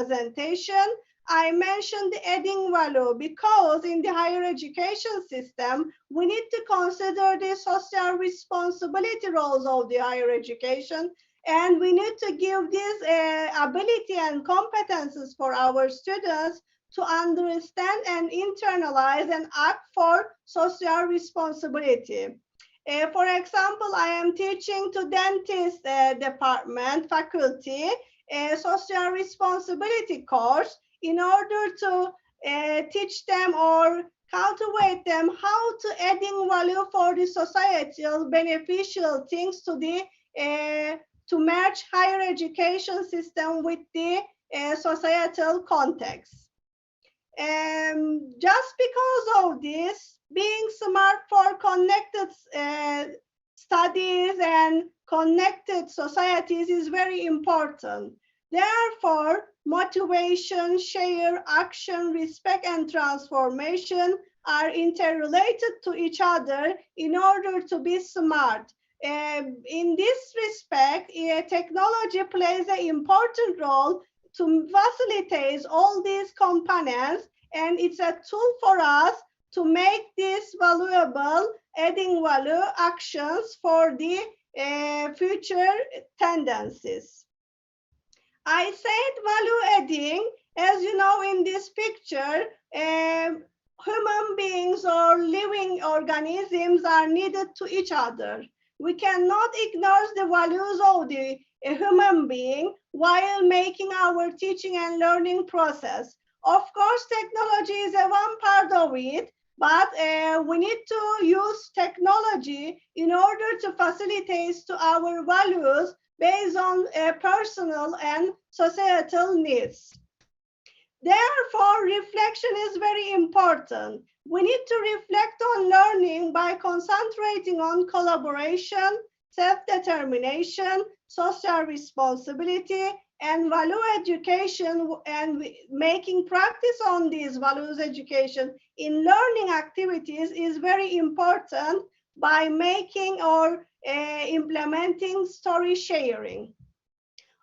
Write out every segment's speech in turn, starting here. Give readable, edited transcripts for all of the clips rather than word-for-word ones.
presentation, I mentioned the adding value because in the higher education system, we need to consider the social responsibility roles of the higher education, and we need to give this ability and competences for our students to understand and internalize and act for social responsibility. For example, I am teaching to dentist department faculty a social responsibility course in order to teach them or cultivate them how to adding value for the societal beneficial things to the to match higher education system with the societal context. Just because of this, being smart for connected studies and connected societies is very important. Therefore, motivation, share, action, respect, and transformation are interrelated to each other in order to be smart. In this respect, technology plays an important role to facilitate all these components, and it's a tool for us to make these valuable adding value actions for the future tendencies. I said value adding, as you know in this picture, human beings or living organisms are needed to each other. We cannot ignore the values of the human being while making our teaching and learning process. Of course, technology is a one part of it, but we need to use technology in order to facilitate to our values based on personal and societal needs. Therefore, reflection is very important. We need to reflect on learning by concentrating on collaboration, self-determination, social responsibility, and value education, and making practice on these values education in learning activities is very important by making or implementing story sharing.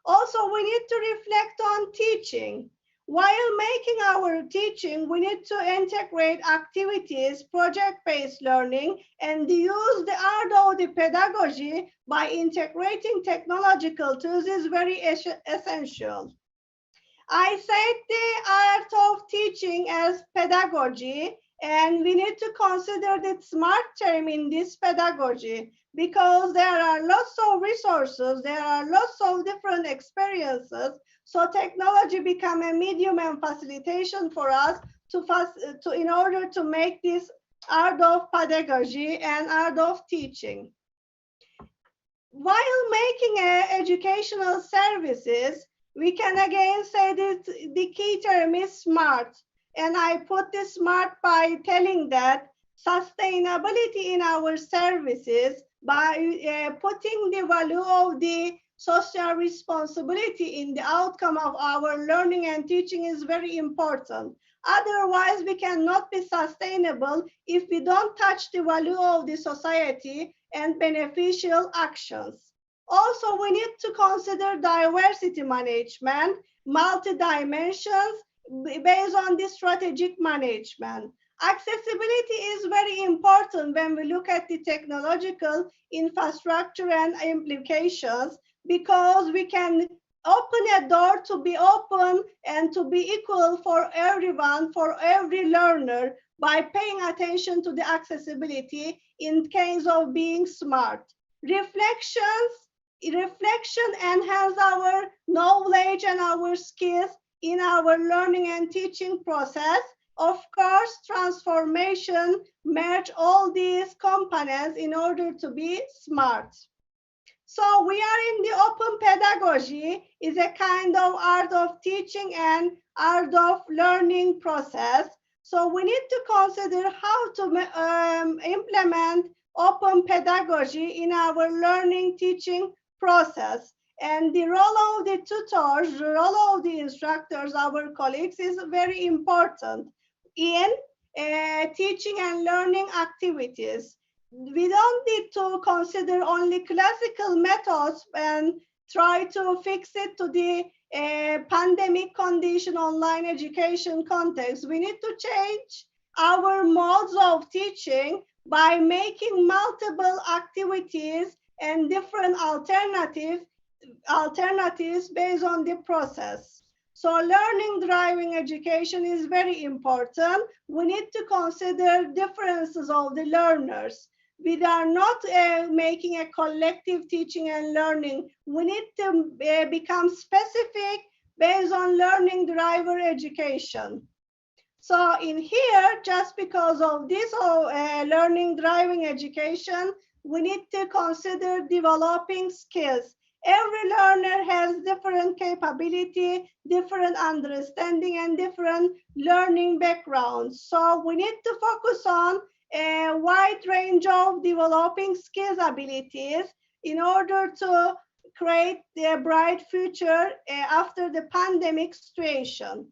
Also, we need to reflect on teaching. While making our teaching, we need to integrate activities, project-based learning, and use the art of the pedagogy by integrating technological tools is very essential. I said the art of teaching as pedagogy, and we need to consider the smart term in this pedagogy because there are lots of resources, there are lots of different experiences. So technology become a medium and facilitation for us to in order to make this art of pedagogy and art of teaching. While making educational services, we can again say that the key term is smart. And I put this smart by telling that sustainability in our services by putting the value of the social responsibility in the outcome of our learning and teaching is very important. Otherwise, we cannot be sustainable if we don't touch the value of the society and beneficial actions. Also, we need to consider diversity management, multi-dimensions based on the strategic management. Accessibility is very important when we look at the technological infrastructure and implications because we can open a door to be open and to be equal for everyone, for every learner by paying attention to the accessibility in case of being smart. Reflection enhance our knowledge and our skills in our learning and teaching process. Of course, transformation merge all these components in order to be smart. So we are in the open pedagogy is a kind of art of teaching and art of learning process. So we need to consider how to implement open pedagogy in our learning teaching process. And the role of the tutors, the role of the instructors, our colleagues is very important in teaching and learning activities. We don't need to consider only classical methods and try to fix it to the pandemic condition, online education context, we need to change our modes of teaching by making multiple activities and different alternatives based on the process. So learning driving education is very important. We need to consider differences of the learners. We are not making a collective teaching and learning. We need to become specific based on learning driver education. So in here, just because of this learning driving education, we need to consider developing skills. Every learner has different capability, different understanding, and different learning backgrounds. So we need to focus on a wide range of developing skills abilities in order to create a bright future after the pandemic situation.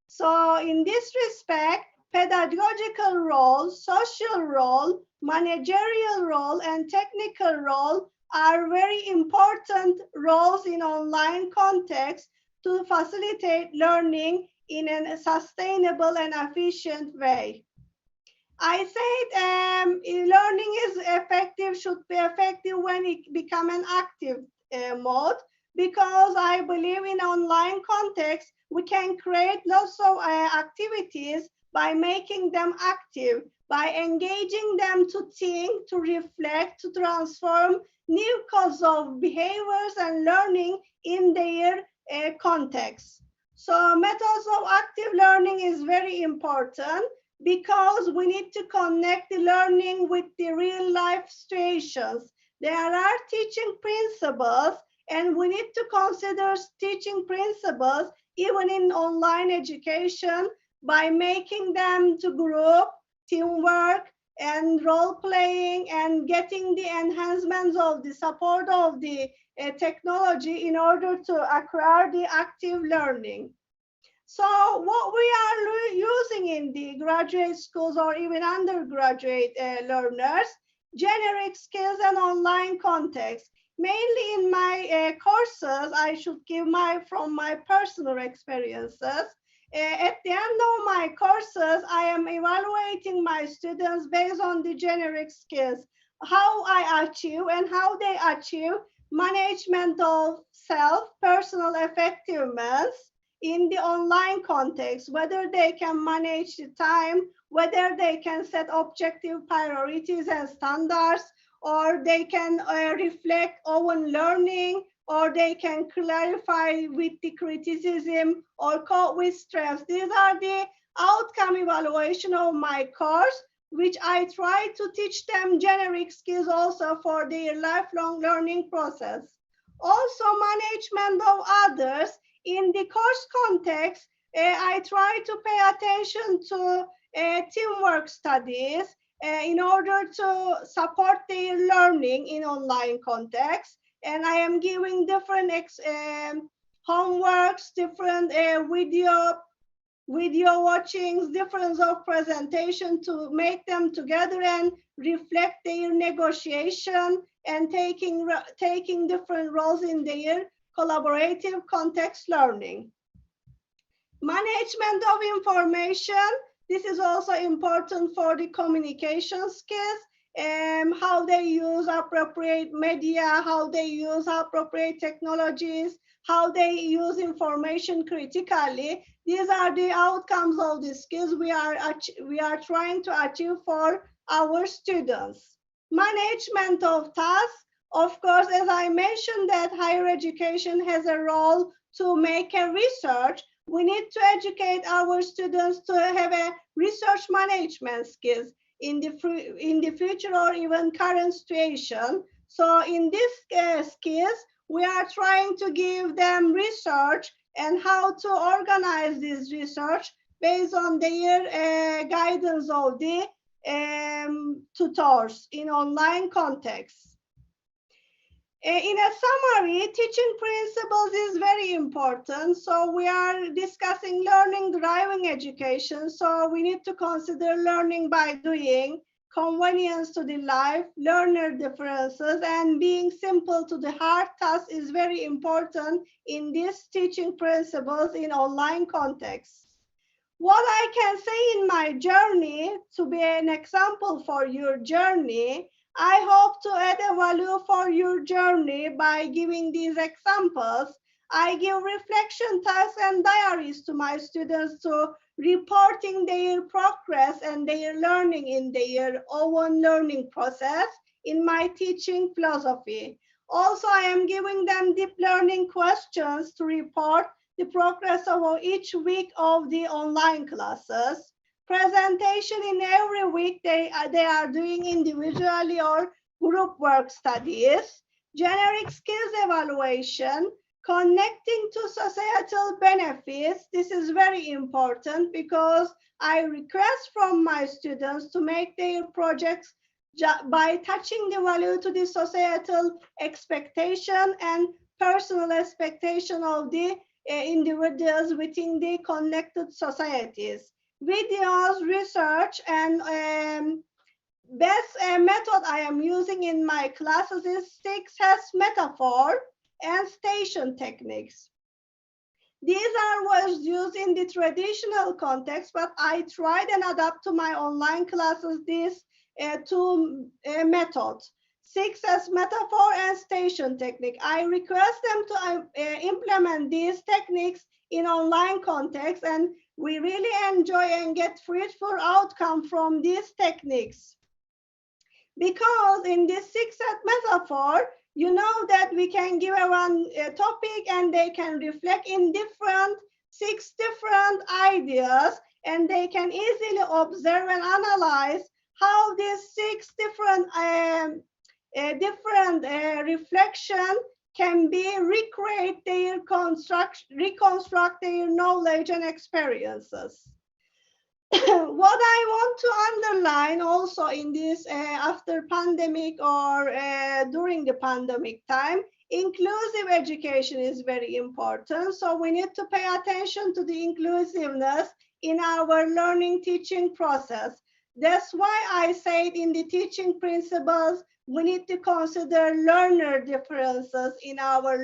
So in this respect, pedagogical role, social role, managerial role, and technical role are very important roles in online context to facilitate learning in a sustainable and efficient way. I said learning is effective, should be effective when it becomes an active mode, because I believe in online context, we can create lots of activities by making them active, by engaging them to think, to reflect, to transform new causes of behaviors and learning in their context. So methods of active learning is very important, because we need to connect the learning with the real life situations. There are teaching principles, and we need to consider teaching principles even in online education by making them to group, teamwork, and role playing, and getting the enhancements of the support of the technology in order to acquire the active learning. So what we are using in the graduate schools or even undergraduate learners, generic skills and online context. Mainly in my courses, I should give from my personal experiences. At the end of my courses, I am evaluating my students based on the generic skills, how I achieve and how they achieve management of self, personal effectiveness, in the online context, whether they can manage the time, whether they can set objective priorities and standards, or they can reflect on learning, or they can clarify with the criticism or cope with stress. These are the outcome evaluation of my course, which I try to teach them generic skills also for their lifelong learning process. Also, management of others. In the course context, I try to pay attention to teamwork studies in order to support their learning in online context. And I am giving different homeworks, different video watchings, difference of presentation to make them together and reflect their negotiation and taking different roles in their collaborative context learning. Management of information. This is also important for the communication skills, how they use appropriate media, how they use appropriate technologies, how they use information critically. These are the outcomes of the skills we are trying to achieve for our students. Management of tasks. Of course, as I mentioned that higher education has a role to make a research, we need to educate our students to have a research management skills in the future or even current situation. So in these skills, we are trying to give them research and how to organize this research based on their guidance of the tutors in online context. In a summary, teaching principles is very important. So we are discussing learning driving education. So we need to consider learning by doing, convenience to the life, learner differences, and being simple to the hard task is very important in these teaching principles in online context. What I can say in my journey to be an example for your journey, I hope to add a value for your journey by giving these examples. I give reflection tasks and diaries to my students to reporting their progress and their learning in their own learning process in my teaching philosophy. Also, I am giving them deep learning questions to report the progress of each week of the online classes. Presentation in every week they are doing individually or group work studies. Generic skills evaluation, connecting to societal benefits. This is very important because I request from my students to make their projects by touching the value to the societal expectation and personal expectation of the individuals within the connected societies. Videos, research, and best method I am using in my classes is 6S metaphor and station techniques. These are was used in the traditional context, but I tried and adapt to my online classes these two methods. 6S metaphor and station technique. I request them to implement these techniques in online context, and we really enjoy and get fruitful outcome from these techniques. Because in this 6S metaphor, you know that we can give one topic and they can reflect in six different ideas, and they can easily observe and analyze how these six different reflection can be recreate their reconstruct their knowledge and experiences. What I want to underline also in this after pandemic or during the pandemic time, inclusive education is very important. So we need to pay attention to the inclusiveness in our learning teaching process. That's why I said in the teaching principles, we need to consider learner differences in our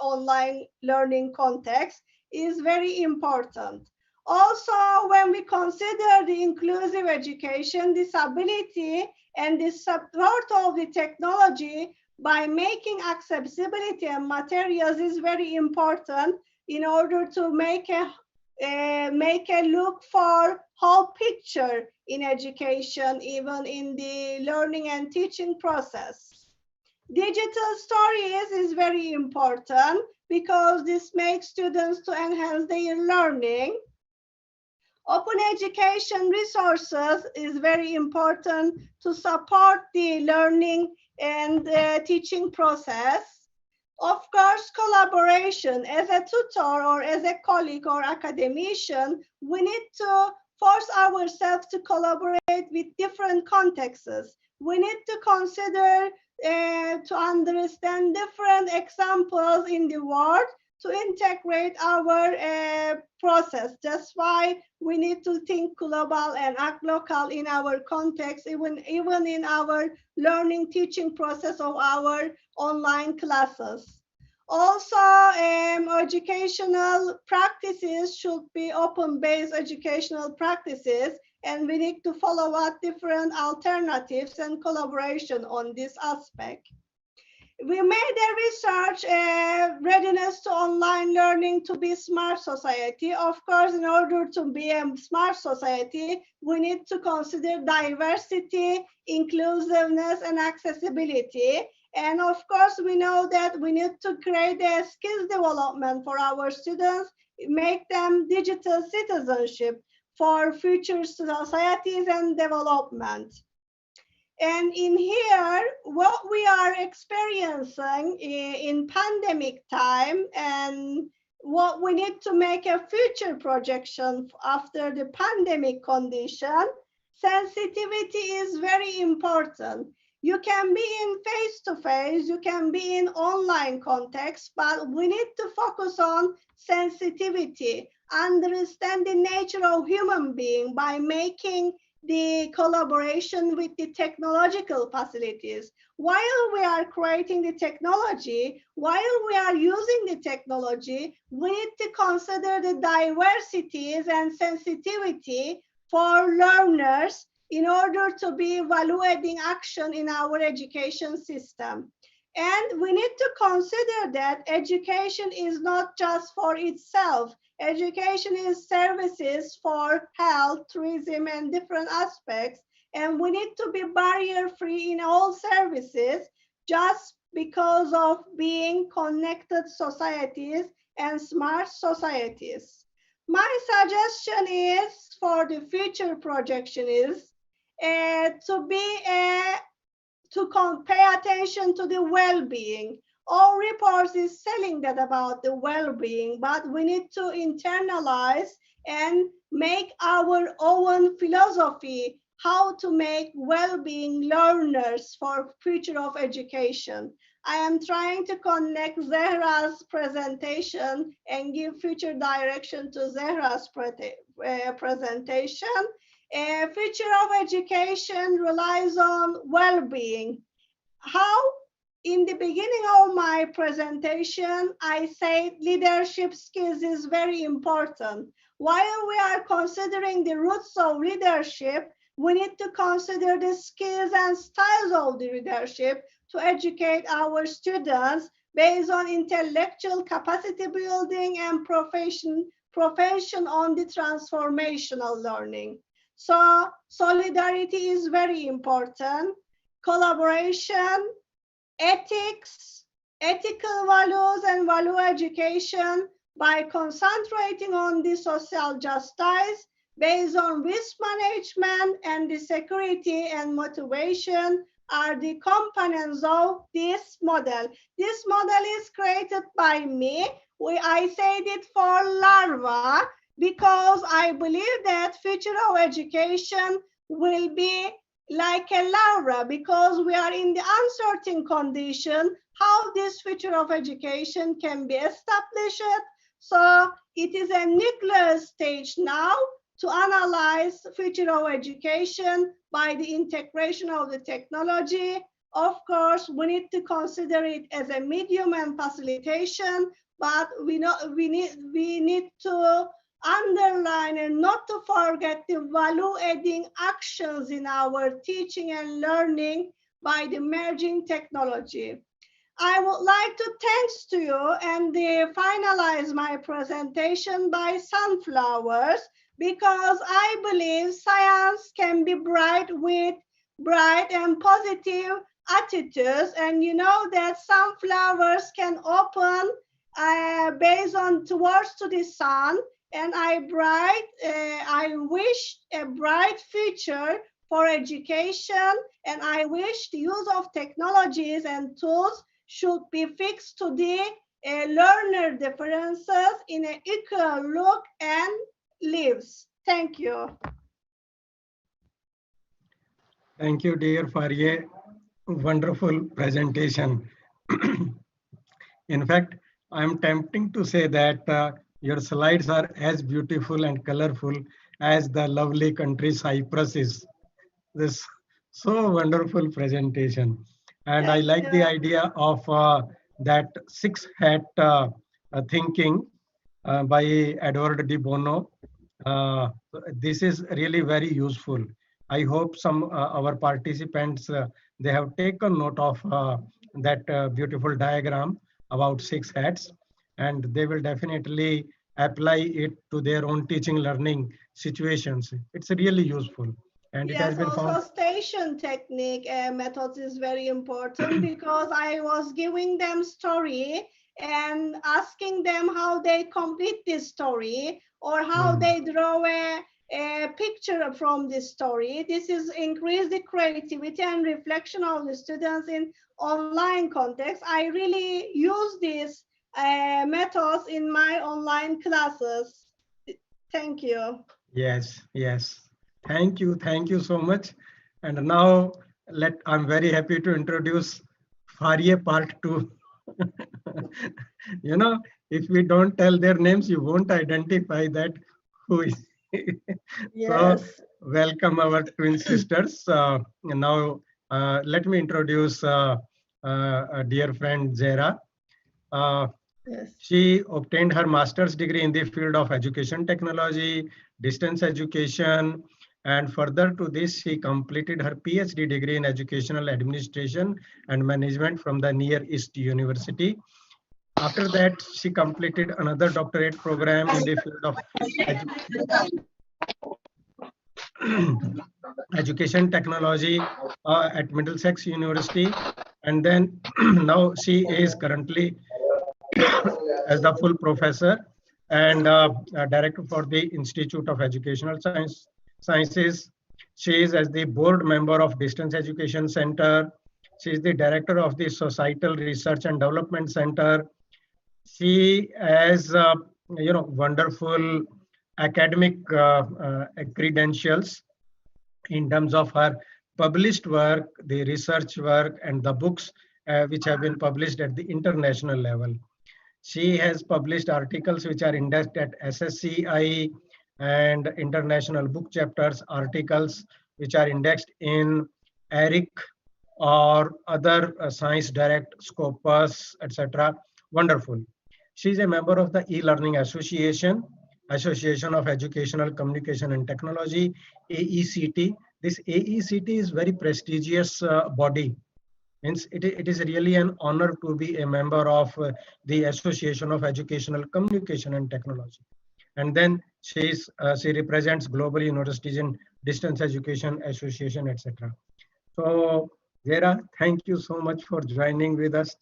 online learning context is very important. Also, when we consider the inclusive education, disability and the support of the technology by making accessibility and materials is very important in order to make a look for whole picture in education, even in the learning and teaching process. Digital stories is very important because this makes students to enhance their learning. Open education resources is very important to support the learning and teaching process. Of course, collaboration. As a tutor or as a colleague or academician, we need to force ourselves to collaborate with different contexts. We need to consider to understand different examples in the world to integrate our process. That's why we need to think global and act local in our context, even in our learning teaching process of our online classes. Also, educational practices should be open-based educational practices, and we need to follow up different alternatives and collaboration on this aspect. We made a research readiness to online learning to be smart society. Of course, in order to be a smart society, we need to consider diversity, inclusiveness, and accessibility. And of course, we know that we need to create a skills development for our students, make them digital citizenship for future societies and development. And in here, what we are experiencing in pandemic time and what we need to make a future projection after the pandemic condition, sensitivity is very important. You can be in face-to-face, you can be in online context, but we need to focus on sensitivity, understand the nature of human being by making the collaboration with the technological facilities. While we are creating the technology, while we are using the technology, we need to consider the diversities and sensitivity for learners in order to be evaluating action in our education system. And we need to consider that education is not just for itself. Education is services for health, tourism, and different aspects. And we need to be barrier-free in all services just because of being connected societies and smart societies. My suggestion is for the future projection is to be to pay attention to the well-being. All reports is telling that about the well-being, but we need to internalize and make our own philosophy how to make well-being learners for future of education. I am trying to connect Zehra's presentation and give future direction to Zehra's presentation. A future of education relies on well-being. How? In the beginning of my presentation, I said leadership skills is very important. While we are considering the roots of leadership, we need to consider the skills and styles of the leadership to educate our students based on intellectual capacity building and profession on the transformational learning. So solidarity is very important. Collaboration, ethics, ethical values, and value education by concentrating on the social justice based on risk management and the security and motivation are the components of this model. This model is created by me. I said it for larva because I believe that future of education will be like a larva because we are in the uncertain condition how this future of education can be established. So it is a nuclear stage now to analyze future of education by the integration of the technology. Of course, we need to consider it as a medium and facilitation, but we need to underline and not to forget the value-adding actions in our teaching and learning by the merging technology. I would like to thanks to you and finalize my presentation by sunflowers because I believe science can be bright with bright and positive attitudes, and you know that sunflowers can open based on towards to the sun. And I wish a bright future for education, and I wish the use of technologies and tools should be fixed to the learner differences in an equal look and lives. Thank you. Thank you, dear Faria. Wonderful presentation. In fact, I'm tempting to say that your slides are as beautiful and colorful as the lovely country Cyprus is. This so wonderful presentation. And I like the idea of that six hat thinking by Edward de Bono. This is really very useful. I hope some our participants they have taken note of that beautiful diagram about six hats, and they will definitely apply it to their own teaching learning situations. It's really useful, and it has been found. Also station technique methods is very important because I was giving them story and asking them how they complete this story or how they draw a picture from this story. This is increase the creativity and reflection of the students in online context. I really use these methods in my online classes. Thank you. Yes, yes. Thank you so much. And now I'm very happy to introduce Faria Part 2. You know, if we don't tell their names, you won't identify that who is So Yes. welcome our twin sisters. Now let me introduce a dear friend Zera. Uh, Yes. she obtained her master's degree in the field of education technology, distance education, and further to this, she completed her PhD degree in educational administration and management from the Near East University. After that, she completed another doctorate program in the field of education technology at Middlesex University. And then now she is currently as the full professor and director for the Institute of Educational Sciences. She is as the board member of Distance Education Center. She is the director of the Societal Research and Development Center. She has, wonderful academic credentials in terms of her published work, the research work, and the books which have been published at the international level. She has published articles which are indexed at SSCI and international book chapters, articles which are indexed in ERIC or other Science Direct, Scopus, etc. Wonderful. She is a member of the E-Learning Association, Association of Educational Communication and Technology, AECT. This AECT is very prestigious body. Means it is really an honor to be a member of the Association of Educational Communication and Technology. And then she represents global universities in distance education association, etc. So Zera, thank you so much for joining with us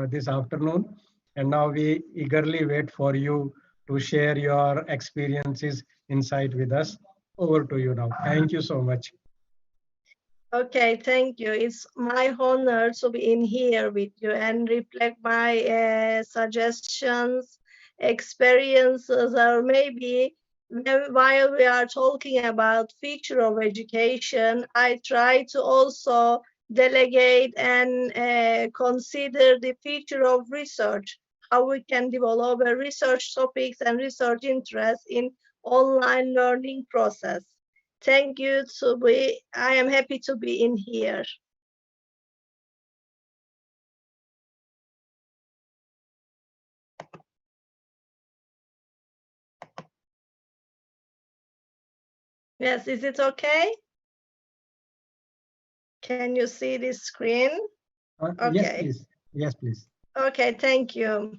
this afternoon. And now we eagerly wait for you to share your experiences, insight with us. Over to you now. Thank you so much. Okay, thank you. It's my honor to be in here with you and reflect my suggestions, experiences, or maybe while we are talking about future of education, I try to also delegate and consider the future of research, how we can develop a research topics and research interest in online learning process. Thank you to be, I am happy to be in here. Yes, is it okay? Can you see the screen? Okay. Yes, please. Yes, please. Okay, thank you.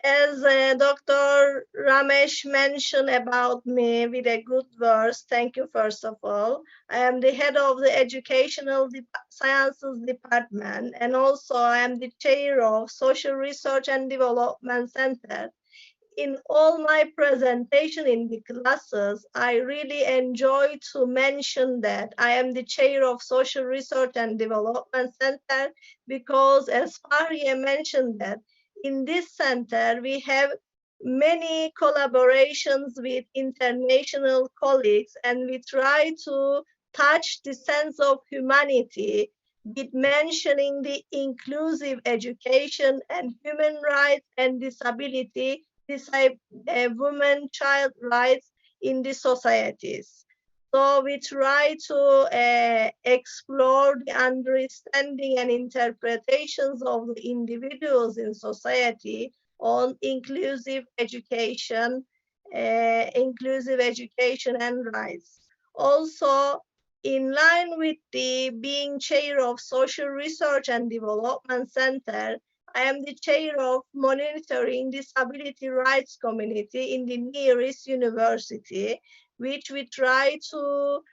As Dr. Ramesh mentioned about me with a good verse, thank you first of all. I am the head of the Educational Sciences Department, and also I am the chair of Social Research and Development Center. In all my presentation in the classes, I really enjoy to mention that I am the chair of Social Research and Development Center because, as Fahriye mentioned, that in this center we have many collaborations with international colleagues, and we try to touch the sense of humanity with mentioning the inclusive education and human rights and disability, women, child rights in the societies. So we try to explore the understanding and interpretations of the individuals in society on inclusive education and rights. Also, in line with the being chair of Social Research and Development Center, I am the chair of Monitoring Disability Rights Community in the Near East University, which we try to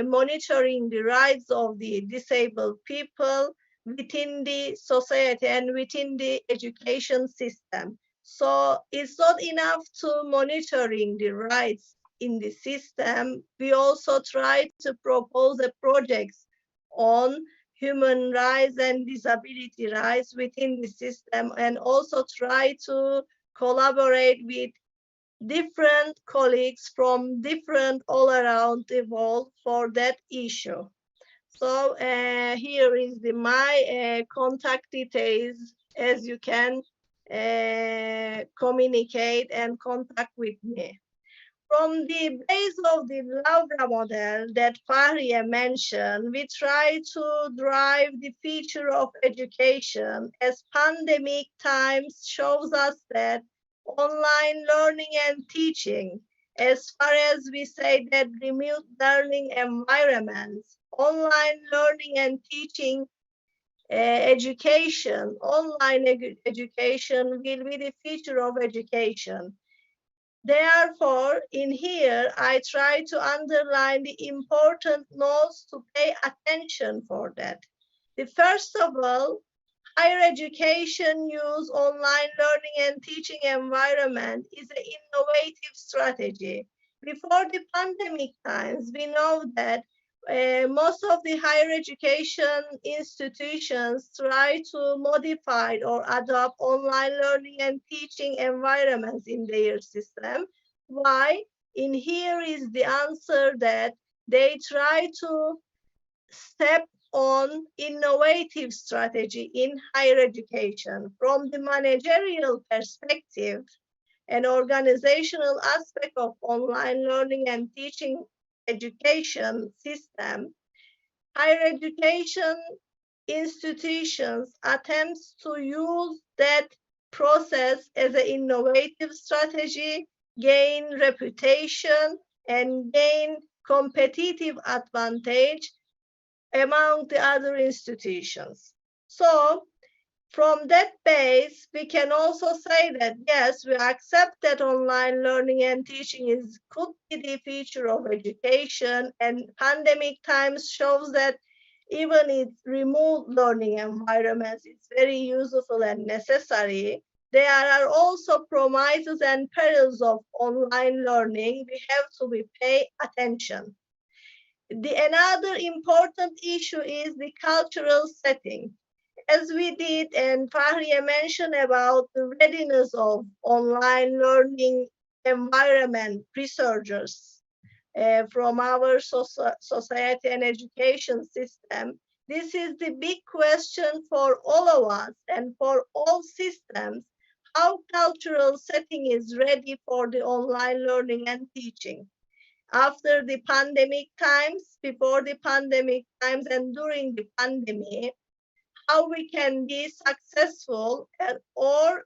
monitoring the rights of the disabled people within the society and within the education system. So it's not enough to monitoring the rights in the system. We also try to propose a projects on human rights and disability rights within the system, and also try to collaborate with different colleagues from different all around the world for that issue. So here is my contact details, as you can communicate and contact with me. From the base of the Laura model that Fahriye mentioned, we try to drive the future of education as pandemic times shows us that online learning and teaching, as far as we say that remote learning environments, online learning and teaching education, online education will be the future of education. Therefore, in here, I try to underline the important notes to pay attention for that. The first of all, higher education use online learning and teaching environment is an innovative strategy. Before the pandemic times, we know that most of the higher education institutions try to modify or adopt online learning and teaching environments in their system. Why? In here is the answer that they try to step on innovative strategy in higher education. From the managerial perspective and organizational aspect of online learning and teaching education system, higher education institutions attempts to use that process as an innovative strategy, gain reputation, and gain competitive advantage among the other institutions. So from that base, we can also say that, yes, we accept that online learning and teaching could be the future of education, and pandemic times shows that even its remote learning environments is very useful and necessary. There are also promises and perils of online learning. We have to pay attention. Another important issue is the cultural setting. As we did, and Fahriye mentioned about the readiness of online learning environment researchers from our society and education system. This is the big question for all of us and for all systems, how cultural setting is ready for the online learning and teaching. After the pandemic times, before the pandemic times, and during the pandemic, how we can be successful, or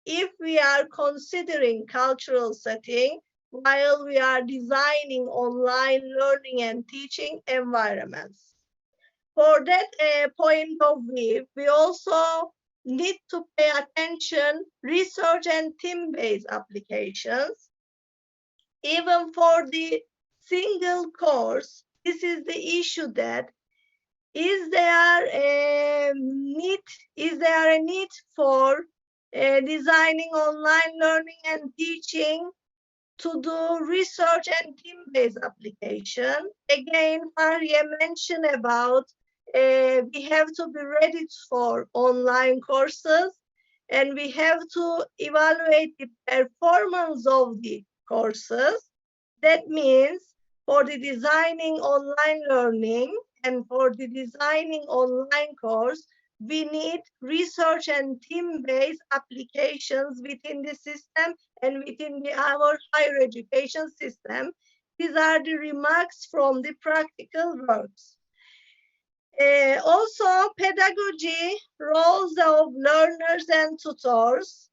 if we are considering cultural setting while we are designing online learning and teaching environments. For that point of view, we also need to pay attention research and team-based applications. Even for the single course, this is the issue that is there a need for designing online learning and teaching to do research and team-based application? Again, Fahriye mentioned about we have to be ready for online courses, and we have to evaluate the performance of the courses. That means for the designing online learning and for the designing online course, we need research and team-based applications within the system and within our higher education system. These are the remarks from the practical works. Also, pedagogy, roles of learners and tutors.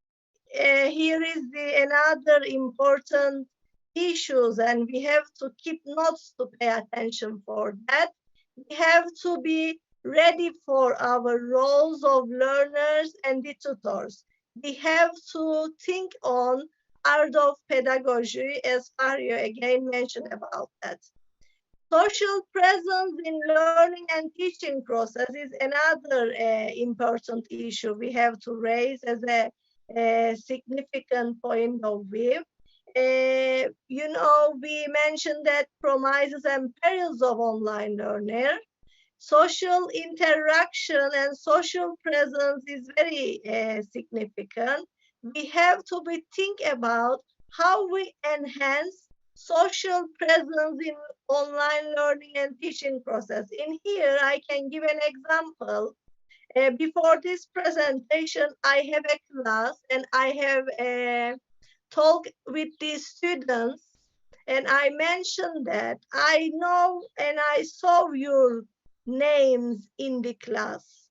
Here is another important issues, and we have to keep notes to pay attention for that. We have to be ready for our roles of learners and the tutors. We have to think on art of pedagogy, as Fahriye again mentioned about that. Social presence in learning and teaching process is another important issue we have to raise as a significant point of view. We mentioned that promises and perils of online learning. Social interaction and social presence is very significant. We have to think about how we enhance social presence in online learning and teaching process. In here, I can give an example. Before this presentation, I have a class and I have talked with the students And I mentioned that I know and I saw your names in the class.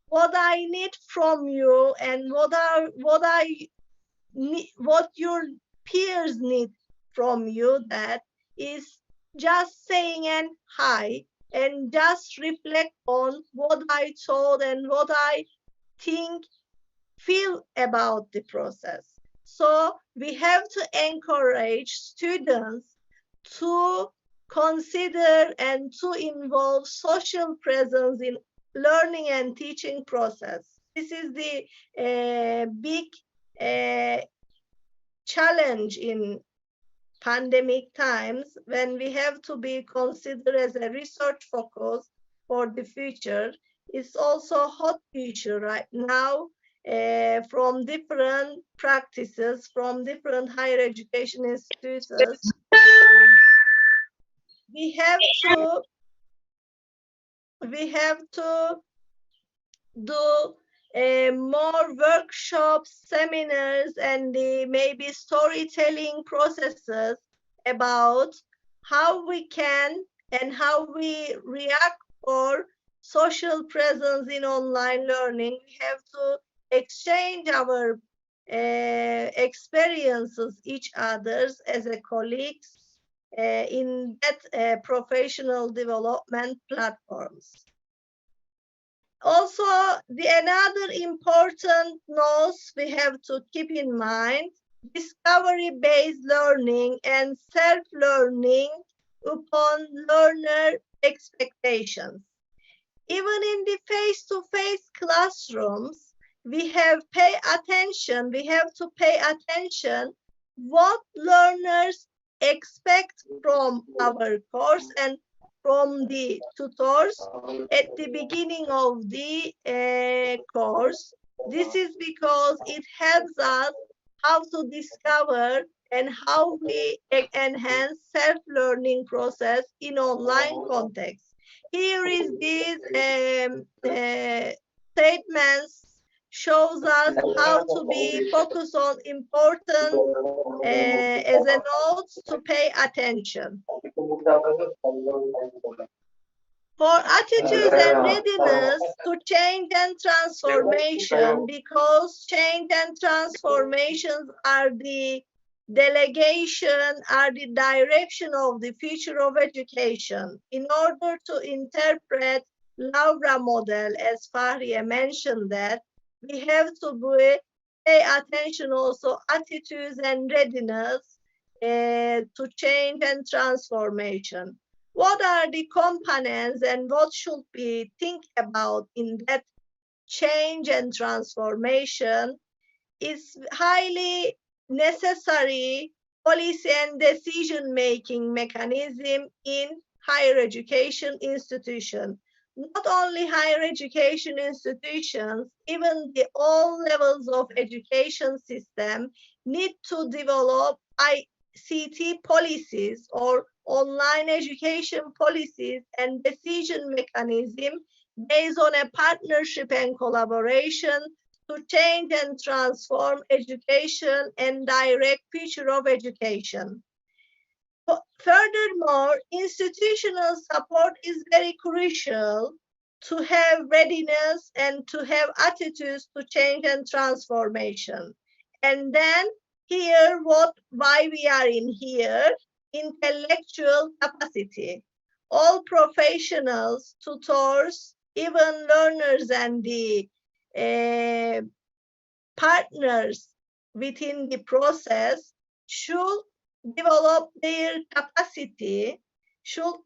What I need from you and what your peers need from you, that is just saying an hi and just reflect on what I told and what I think, feel about the process. So we have to encourage students to consider and to involve social presence in learning and teaching process. This is the big challenge in pandemic times, when we have to be considered as a research focus for the future. It's also a hot issue right now from different practices, from different higher education institutions. We have to do more workshops, seminars, and maybe storytelling processes about how we can and how we react for social presence in online learning. We have to exchange our experiences, each other's as a colleagues in that professional development platforms. Also, another important note we have to keep in mind: discovery-based learning and self-learning upon learner expectations. Even in the face-to-face classrooms, we have to pay attention what learners expect from our course and from the tutors at the beginning of the course. This is because it helps us how to discover and how we enhance self-learning process in online context. Here is these statements shows us how to be focused on important as a note to pay attention. For attitudes and readiness to change and transformation, because change and transformations are the delegation, are the direction of the future of education. In order to interpret Laura model, as Fahriye mentioned, that we have to pay attention also attitudes and readiness to change and transformation. What are the components and what should we think about in that change and transformation? Is highly necessary policy and decision-making mechanism in higher education institutions. Not only higher education institutions, even the all levels of education system need to develop ICT policies or online education policies and decision mechanism based on a partnership and collaboration to change and transform education and direct future of education. Furthermore, institutional support is very crucial to have readiness and to have attitudes to change and transformation. And then here, why we are in here: intellectual capacity. All professionals, tutors, even learners and the partners within the process should develop their capacity, should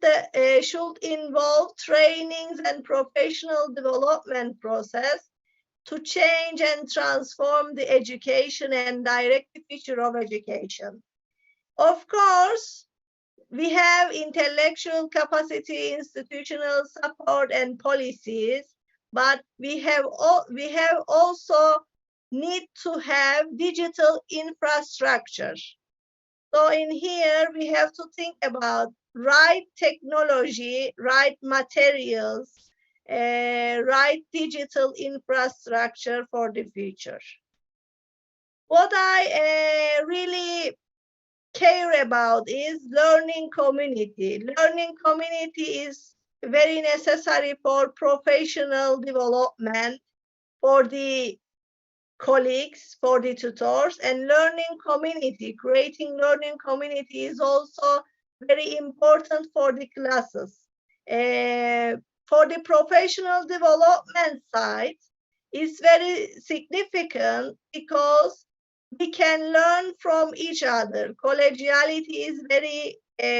involve trainings and professional development process to change and transform the education and direct the future of education. Of course, we have intellectual capacity, institutional support, and policies, but we have also need to have digital infrastructure. So in here, we have to think about right technology, right materials, right digital infrastructure for the future. What I really care about is learning community. Learning community is very necessary for professional development, for the colleagues, for the tutors, and learning community. Creating learning community is also very important for the classes. For the professional development side, it's very significant because we can learn from each other. Collegiality is very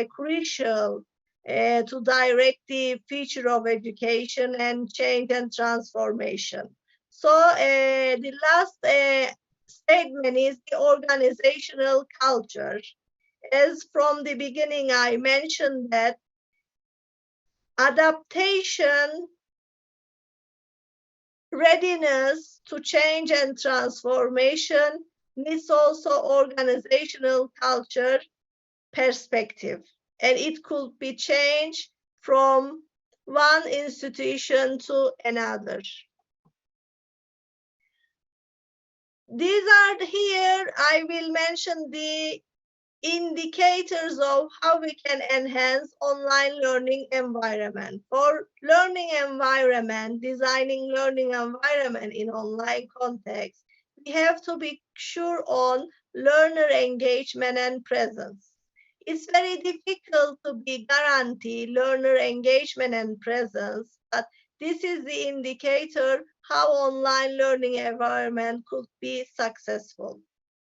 crucial to direct the future of education and change and transformation. So the last statement is the organizational culture. As from the beginning, I mentioned that adaptation, readiness to change and transformation needs also organizational culture perspective. And it could be changed from one institution to another. These are here, I will mention the indicators of how we can enhance online learning environment. For learning environment, designing learning environment in online context, we have to be sure on learner engagement and presence. It's very difficult to be guarantee learner engagement and presence, but this is the indicator how online learning environment could be successful.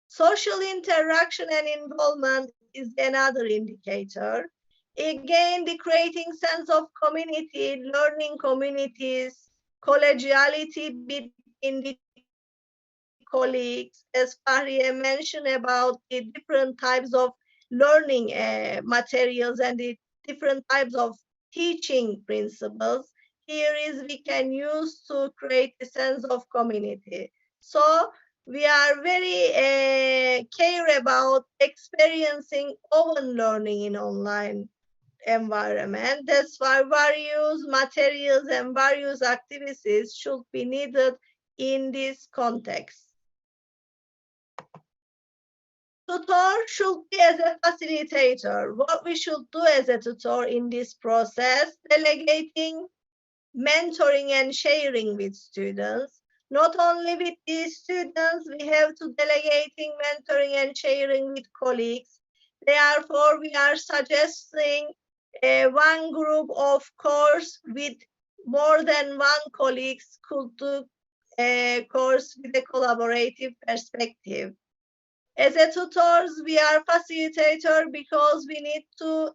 Social interaction and involvement is another indicator. Again, the creating sense of community, learning communities, collegiality between the colleagues, as Fahriye mentioned about the different types of learning materials and the different types of teaching principles. Here is we can use to create a sense of community. So we are very care about experiencing open learning in online environment. That's why various materials and various activities should be needed in this context. Tutor should be as a facilitator. What we should do as a tutor in this process, delegating, mentoring and sharing with students. Not only with these students, we have to delegating, mentoring and sharing with colleagues. Therefore, we are suggesting one group of course with more than one colleagues could do a course with a collaborative perspective. As a tutors, we are facilitator because we need to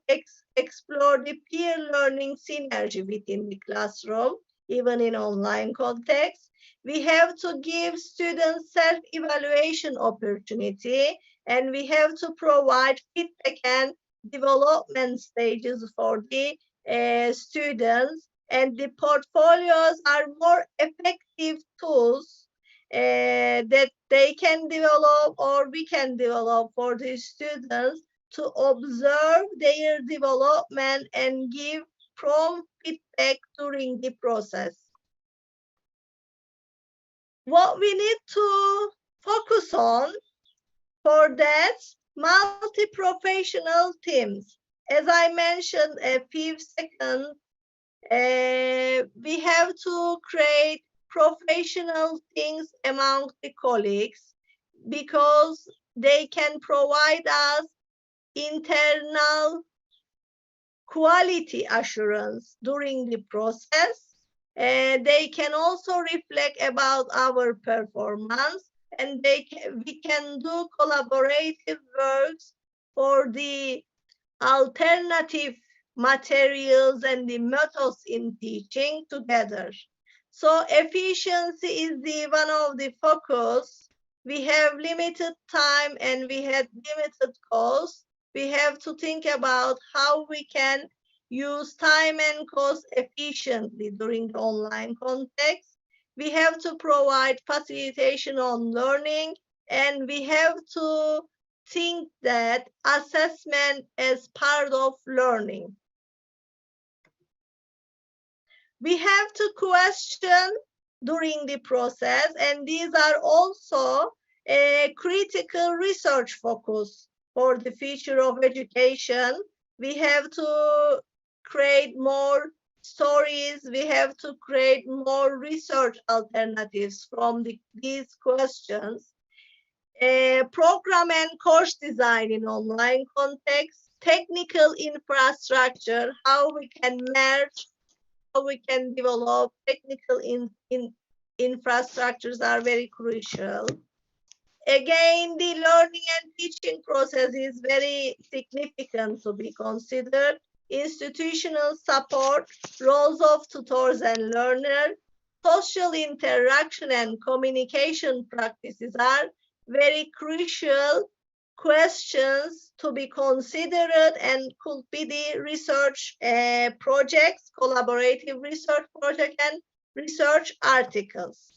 explore the peer learning synergy within the classroom, even in online context. We have to give students self-evaluation opportunity, and we have to provide feedback and development stages for the students. And the portfolios are more effective tools that they can develop or we can develop for the students to observe their development and give prompt feedback during the process. What we need to focus on for that, multi-professional teams. As I mentioned a few seconds, we have to create professional things among the colleagues because they can provide us internal quality assurance during the process. They can also reflect about our performance, and we can do collaborative works for the alternative materials and the methods in teaching together. So efficiency is the one of the focus. We have limited time and we had limited cost. We have to think about how we can use time and cost efficiently during the online context. We have to provide facilitation on learning, and we have to think that assessment is part of learning. We have to question during the process, and these are also a critical research focus. for the future of education. We have to create more stories. We have to create more research alternatives from these questions. Program and course design in online context, technical infrastructure, how we can merge, how we can develop technical infrastructures are very crucial. Again, the learning and teaching process is very significant to be considered. Institutional support, roles of tutors and learners, social interaction and communication practices are very crucial questions to be considered and could be the research projects, collaborative research project and research articles.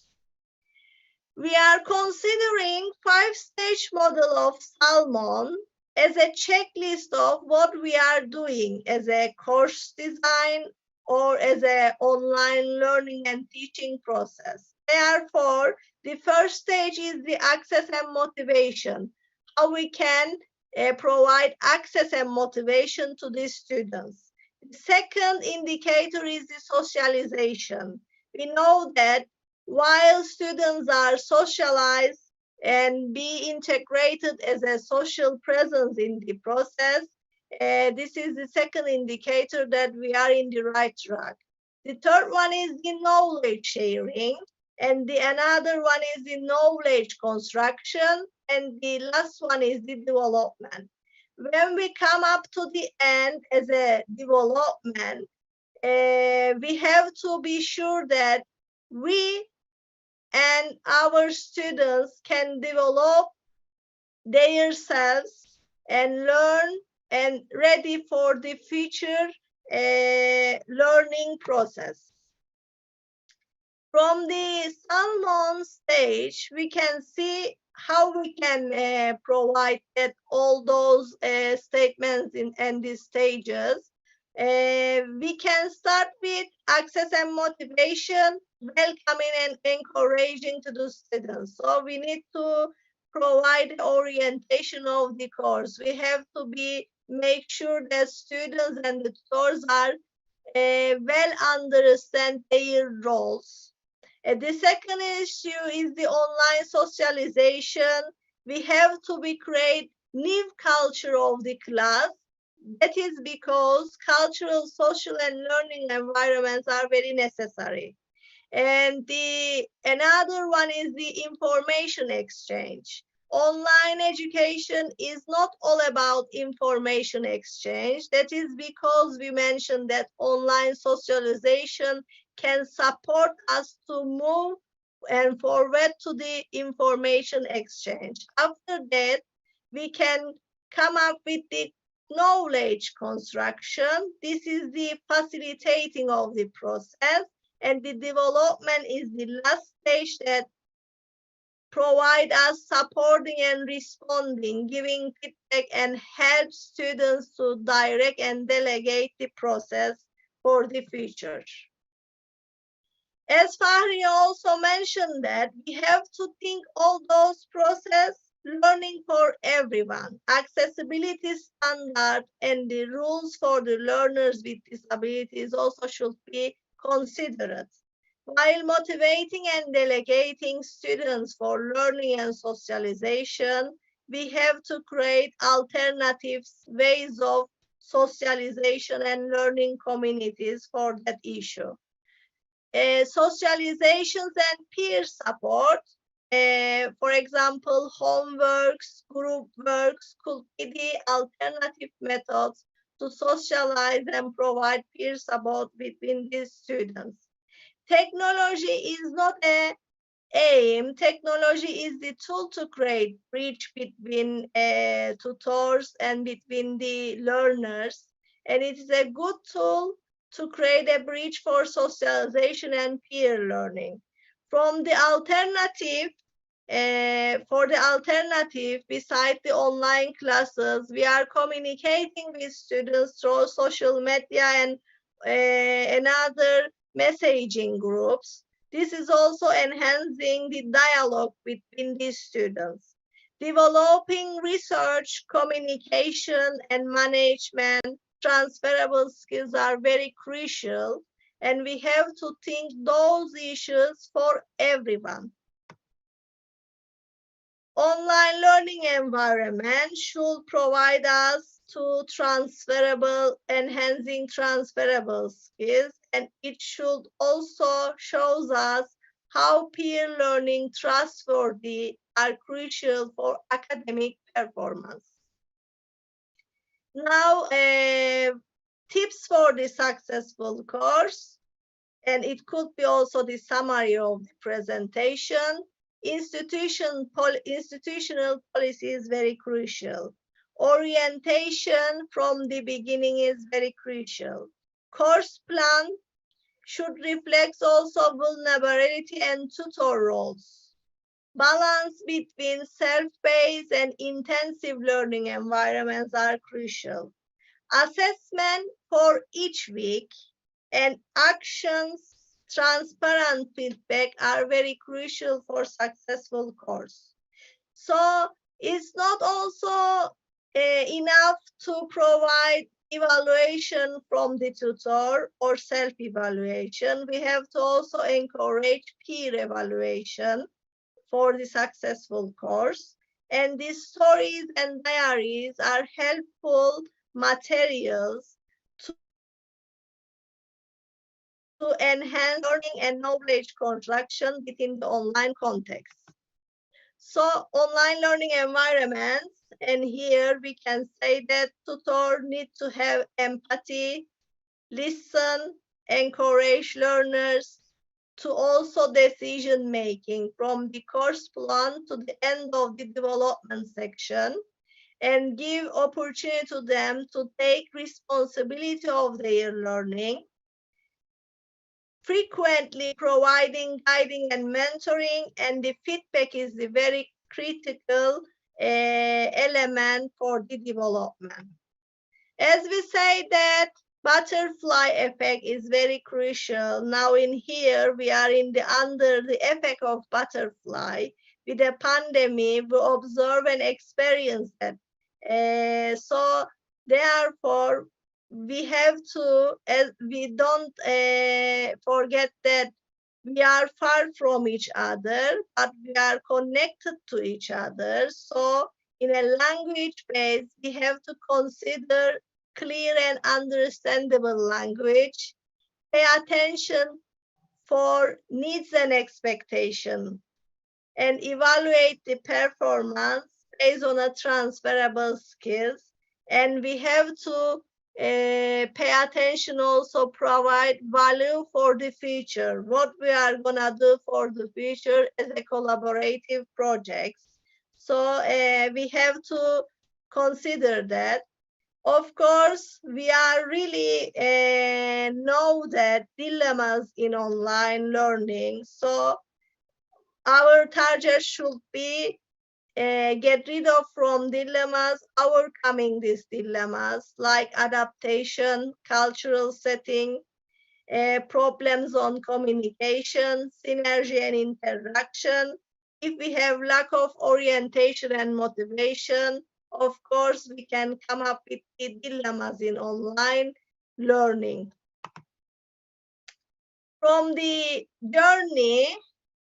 We are considering 5-stage model of Salomon as a checklist of what we are doing as a course design or as an online learning and teaching process. Therefore, the first stage is the access and motivation, how we can provide access and motivation to the students. The second indicator is the socialization. We know that while students are socialized and be integrated as a social presence in the process, this is the second indicator that we are in the right track. The third one is the knowledge sharing, and the another one is the knowledge construction, and the last one is the development. When we come up to the end as a development, we have to be sure that we and our students can develop themselves and learn and ready for the future learning process. From the Salomon stage, we can see how we can provide that all those statements and these stages. We can start with access and motivation, welcoming and encouraging to the students. So we need to provide orientation of the course. We have to make sure that students and the tutors are well understand their roles. The second issue is the online socialization. We have to create new culture of the class. That is because cultural, social, and learning environments are very necessary. And another one is the information exchange. Online education is not all about information exchange. That is because we mentioned that online socialization can support us to move and forward to the information exchange. After that, we can come up with the knowledge construction. This is the facilitating of the process, and the development is the last stage that provide us supporting and responding, giving feedback and help students to direct and delegate the process for the future. As Fahri also mentioned that we have to think all those process learning for everyone, accessibility standard and the rules for the learners with disabilities also should be considered. While motivating and delegating students for learning and socialization, we have to create alternative ways of socialization and learning communities for that issue. Socializations and peer support, for example, homeworks, group works could be the alternative methods to socialize and provide peer support between these students. Technology is not an aim. Technology is the tool to create bridge between tutors and between the learners. And it is a good tool to create a bridge for socialization and peer learning. From the alternative, besides the online classes, we are communicating with students through social media and another messaging groups. This is also enhancing the dialogue between these students. Developing research, communication, and management transferable skills are very crucial, and we have to think those issues for everyone. Online learning environment should provide us to enhancing transferable skills, and it should also shows us how peer learning trustworthy are crucial for academic performance. Now, tips for the successful course, and it could be also the summary of the presentation. Institutional policy is very crucial. Orientation from the beginning is very crucial. Course plan should reflect also vulnerability and tutor roles. Balance between self-paced and intensive learning environments are crucial. Assessment for each week and actions, transparent feedback are very crucial for successful course. So it's not also enough to provide evaluation from the tutor or self-evaluation. We have to also encourage peer evaluation for the successful course. And these stories and diaries are helpful materials to enhance learning and knowledge construction within the online context. So online learning environments, and here we can say that tutor need to have empathy, listen, encourage learners to also decision making from the course plan to the end of the development section, and give opportunity to them to take responsibility of their learning. Frequently providing guiding and mentoring, and the feedback is the very critical element for the development. As we say that butterfly effect is very crucial. Now in here we are under the effect of butterfly. With the pandemic, we observe and experience that. So therefore, we have to, as we don't forget that we are far from each other, but we are connected to each other. So in a language base, we have to consider clear and understandable language, pay attention for needs and expectation, and evaluate the performance based on a transferable skills. And we have to pay attention, also provide value for the future, what we are gonna do for the future as a collaborative project. So we have to consider that. Of course, we are really know that dilemmas in online learning. So our target should be get rid of from dilemmas, overcoming these dilemmas like adaptation, cultural setting, problems on communication, synergy and interaction. If we have lack of orientation and motivation, of course, we can come up with the dilemmas in online learning. From the journey,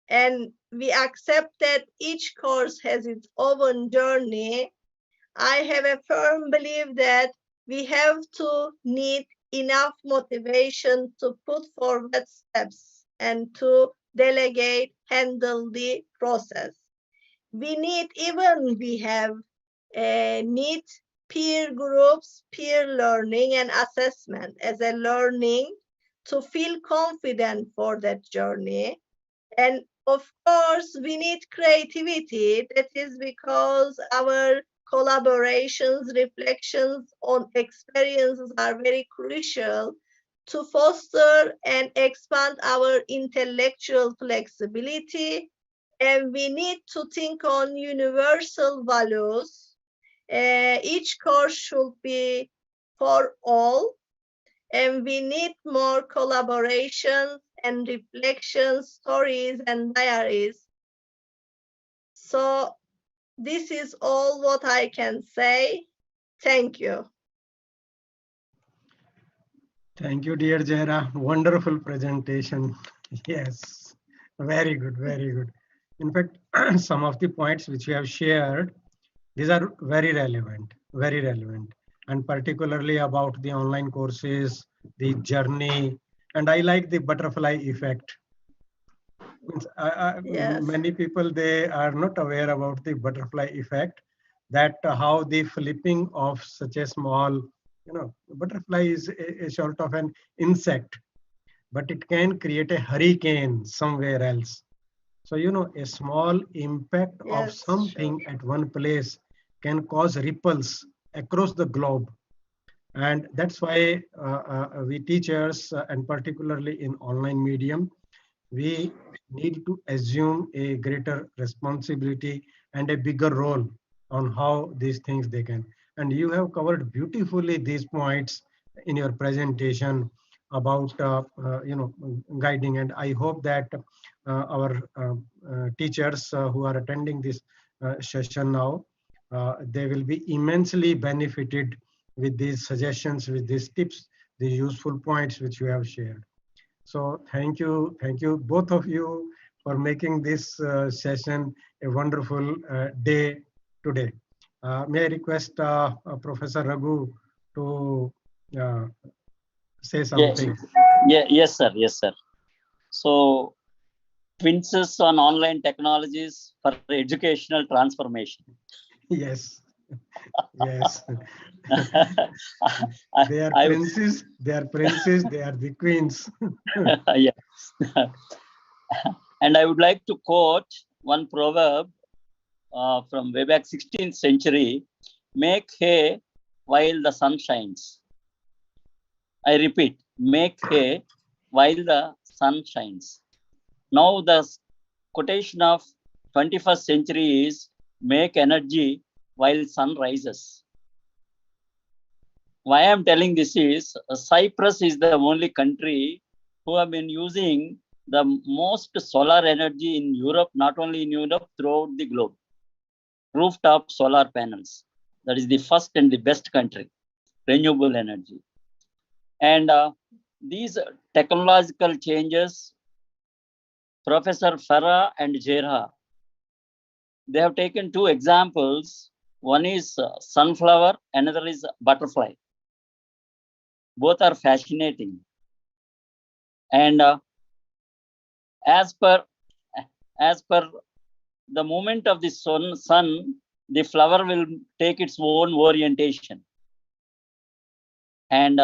and we accept that each course has its own journey, I have a firm belief that we have to need enough motivation to put forward steps and to delegate, handle the process. We need peer groups, peer learning and assessment as a learning to feel confident for that journey. And of course, we need creativity. That is because our collaborations, reflections on experiences are very crucial to foster and expand our intellectual flexibility. And we need to think on universal values. Each course should be for all. And we need more collaboration and reflection, stories and diaries. So This is all what I can say. Thank you. Thank you, dear Jaira. Wonderful presentation. Yes, very good, very good. In fact, some of the points which you have shared, these are very relevant, and particularly about the online courses, the journey, and I like the butterfly effect. Means, Yes. many people, they are not aware about the butterfly effect, that how the flipping of such a small, butterfly is a sort of an insect, but it can create a hurricane somewhere else. So, a small impact of Yes, something sure. at one place can cause ripples across the globe. And that's why we teachers, and particularly in online medium, we need to assume a greater responsibility and a bigger role on how these things they can. And you have covered beautifully these points in your presentation about guiding. And I hope that our teachers who are attending this session now, they will be immensely benefited with these suggestions, with these tips, the useful points which you have shared. So thank you both of you for making this session a wonderful day today. May I request Professor Raghu to uh, say Yeah, something? yes, sir. Yes, sir. So, twinses on online technologies for educational transformation. Yes, yes. I, They are I, princes. They are princes. They are the queens. yeah. And I would like to quote one proverb from way back 16th century: "Make hay while the sun shines." I repeat, make hay while the sun shines. Now the quotation of 21st century is: make energy while sun rises. Why I'm telling this is, Cyprus is the only country who have been using the most solar energy in Europe, not only in Europe, throughout the globe. Rooftop solar panels. That is the first and the best country, renewable energy. And these technological changes, Professor Farah and Jaira, they have taken two examples. One is sunflower, another is butterfly. Both are fascinating. And as per the movement of the sun, the flower will take its own orientation. And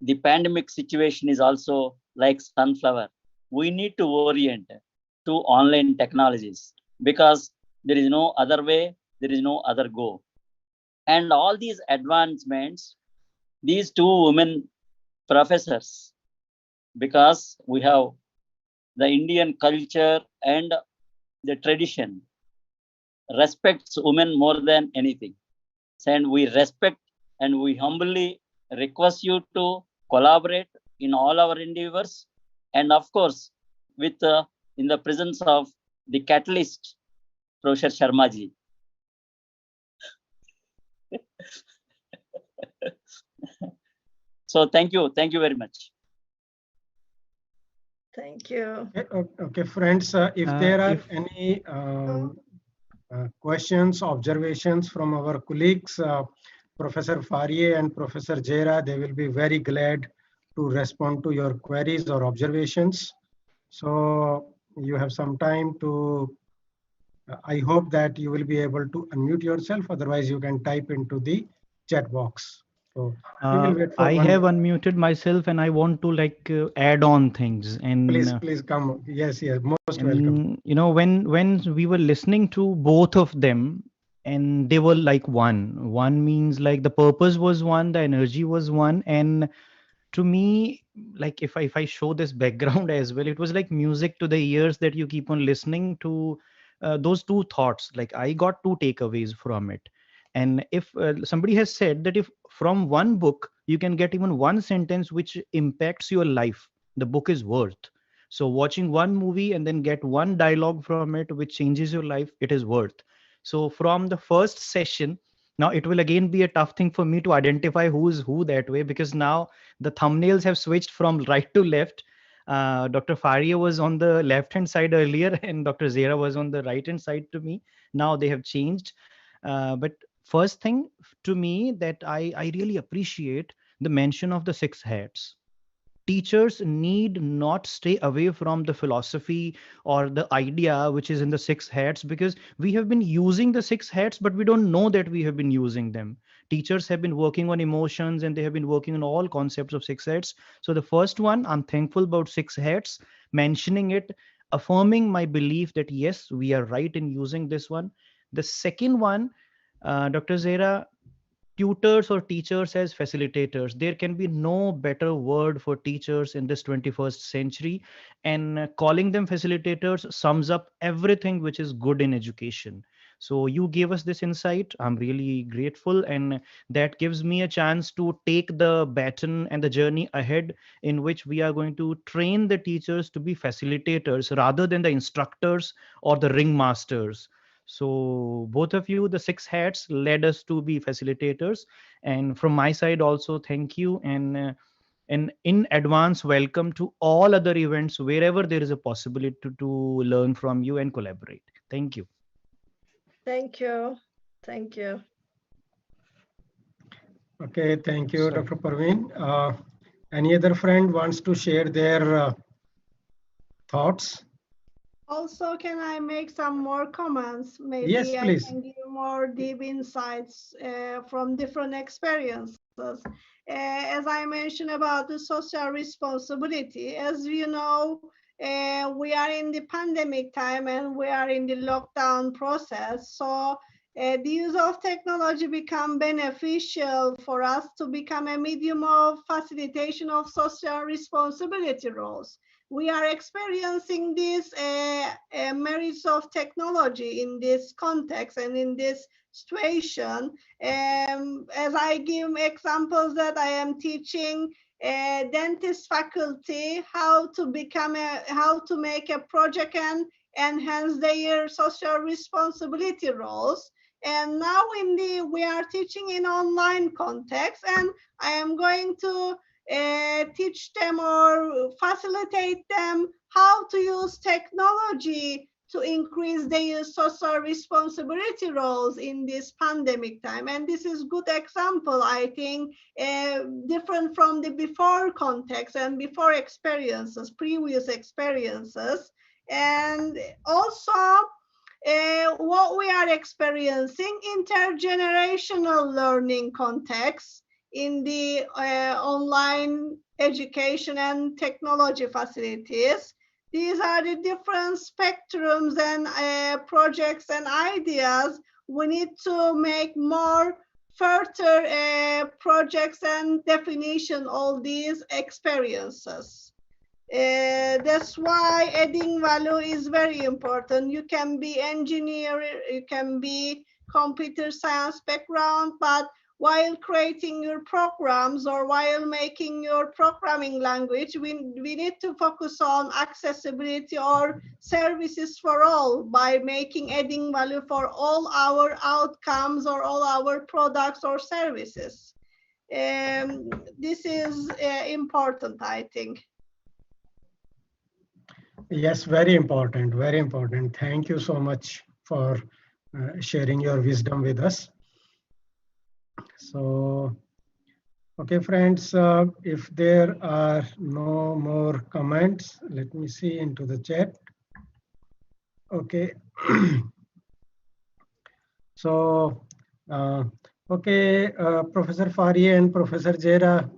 the pandemic situation is also like sunflower. We need to orient to online technologies because there is no other way, there is no other go. And all these advancements, these two women professors, because we have the Indian culture and the tradition respects women more than anything. And we respect and we humbly request you to collaborate in all our endeavors. And of course, with in the presence of the catalyst, Professor Sharmaji. So thank you very much. Thank you. Okay, friends, if there are any questions, observations from our colleagues, Professor Farie and Professor Jaira, they will be very glad to respond to your queries or observations. So you have some time to, I hope that you will be able to unmute yourself. Otherwise, you can type into the chat box. So we will wait for I have unmuted myself and I want to add on things. And please come. Yes, most welcome. You know, when we were listening to both of them, and they were like one means like the purpose was one, the energy was one. And to me, like if I show this background as well, it was like music to the ears that you keep on listening to. Those two thoughts, like I got two takeaways from it. And if somebody has said that if from one book you can get even one sentence which impacts your life, the book is worth. So watching one movie and then get one dialogue from it which changes your life, it is worth. So from the first session, now it will again be a tough thing for me to identify who's who that way, because now the thumbnails have switched from right to left. Dr. Faria was on the left hand side earlier, and Dr. Zera was on the right hand side to me. Now they have changed. But first thing to me that I really appreciate the mention of the 6 hats. Teachers need not stay away from the philosophy or the idea which is in the 6 hats, because we have been using the 6 hats, but we don't know that we have been using them. Teachers have been working on emotions, and they have been working on all concepts of 6 hats. So the first one, I'm thankful about 6 hats, mentioning it, affirming my belief that yes, we are right in using this one. The second one, Dr. Zera, tutors or teachers as facilitators. There can be no better word for teachers in this 21st century. And calling them facilitators sums up everything which is good in education. So you gave us this insight. I'm really grateful. And that gives me a chance to take the baton and the journey ahead, in which we are going to train the teachers to be facilitators rather than the instructors or the ringmasters. So both of you, the 6 hats, led us to be facilitators. And from my side also, thank you. And in advance, welcome to all other events wherever there is a possibility to learn from you and collaborate. Thank you. Thank you. Thank you. Okay, thank you, Sorry. Dr. Parveen. Any other friend wants to share their thoughts? Also, can I make some more comments? Maybe Yes, I please. can give more deep insights from different experiences. As I mentioned about the social responsibility, as you know, we are in the pandemic time and we are in the lockdown process. So the use of technology become beneficial for us to become a medium of facilitation of social responsibility roles. We are experiencing these merits of technology in this context and in this situation. As I give examples that I am teaching dentist faculty how to make a project and enhance their social responsibility roles. And now we are teaching in online context, and I am going to teach them or facilitate them how to use technology to increase their social responsibility roles in this pandemic time. And this is good example, I think, different from the before context and before experiences, previous experiences. And also, what we are experiencing, intergenerational learning context in the online education and technology facilities. These are the different spectrums and projects and ideas. We need to make more further projects and definition all these experiences. That's why adding value is very important. You can be engineer, you can be computer science background, but while creating your programs or while making your programming language, we need to focus on accessibility or services for all by adding value for all our outcomes or all our products or services. This is important, I think. Yes, very important, very important. Thank you so much for sharing your wisdom with us. So, okay, friends, if there are no more comments, let me see into the chat. Okay. So, okay, Professor Faria and Professor Zera,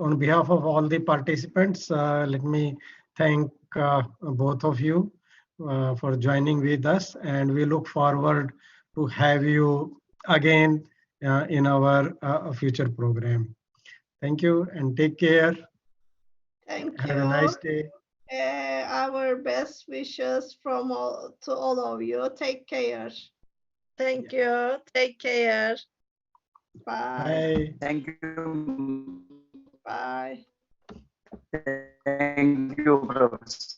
on behalf of all the participants, let me thank both of you for joining with us, and we look forward to have you again in our future program. Thank you and take care. Thank you. Have a nice day. Our best wishes from to all of you. Take care. Thank you. Take care. Bye. Bye. Thank you. Bye. Thank you, Professor.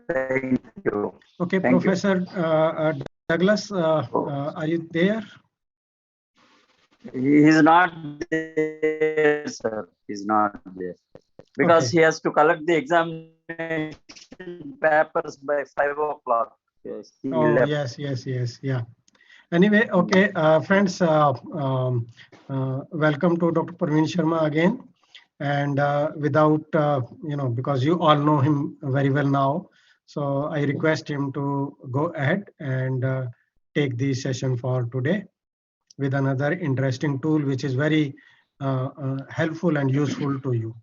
Thank you. Okay, Thank you. Professor Douglas, are you there? He is not there, sir. He's not there. Because Okay. he has to collect the examination papers by 5 o'clock. Yes, he Oh, left. yes, yeah. Anyway, okay, friends, welcome to Dr. Praveen Sharma again. And without, because you all know him very well now, so I request him to go ahead and take the session for today with another interesting tool, which is very helpful and useful to you.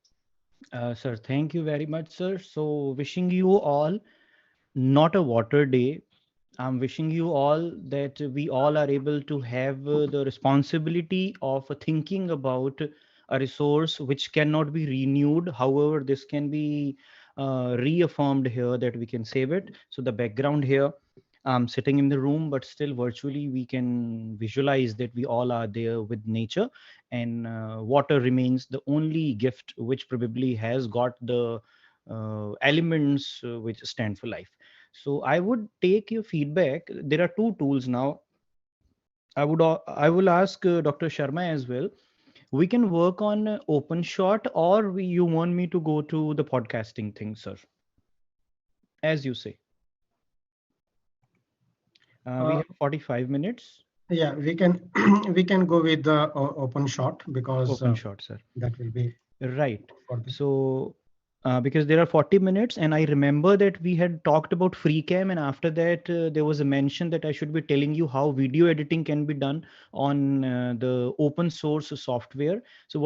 Sir, thank you very much, sir. So wishing you all not a water day. I'm wishing you all that we all are able to have the responsibility of thinking about a resource which cannot be renewed. However, this can be reaffirmed here that we can save it. So the background here, I'm sitting in the room, but still virtually we can visualize that we all are there with nature, and water remains the only gift which probably has got the elements which stand for life. So I would take your feedback. There are two tools now. I will ask Dr. Sharma as well. We can work on OpenShot, or you want me to go to the podcasting thing, sir? As you say. We have 45 minutes. Yeah, we can we can go with the OpenShot because OpenShot, sir. that will be Right. for the So because there are 40 minutes, and I remember that we had talked about FreeCam, and after that there was a mention that I should be telling you how video editing can be done on the open source software. So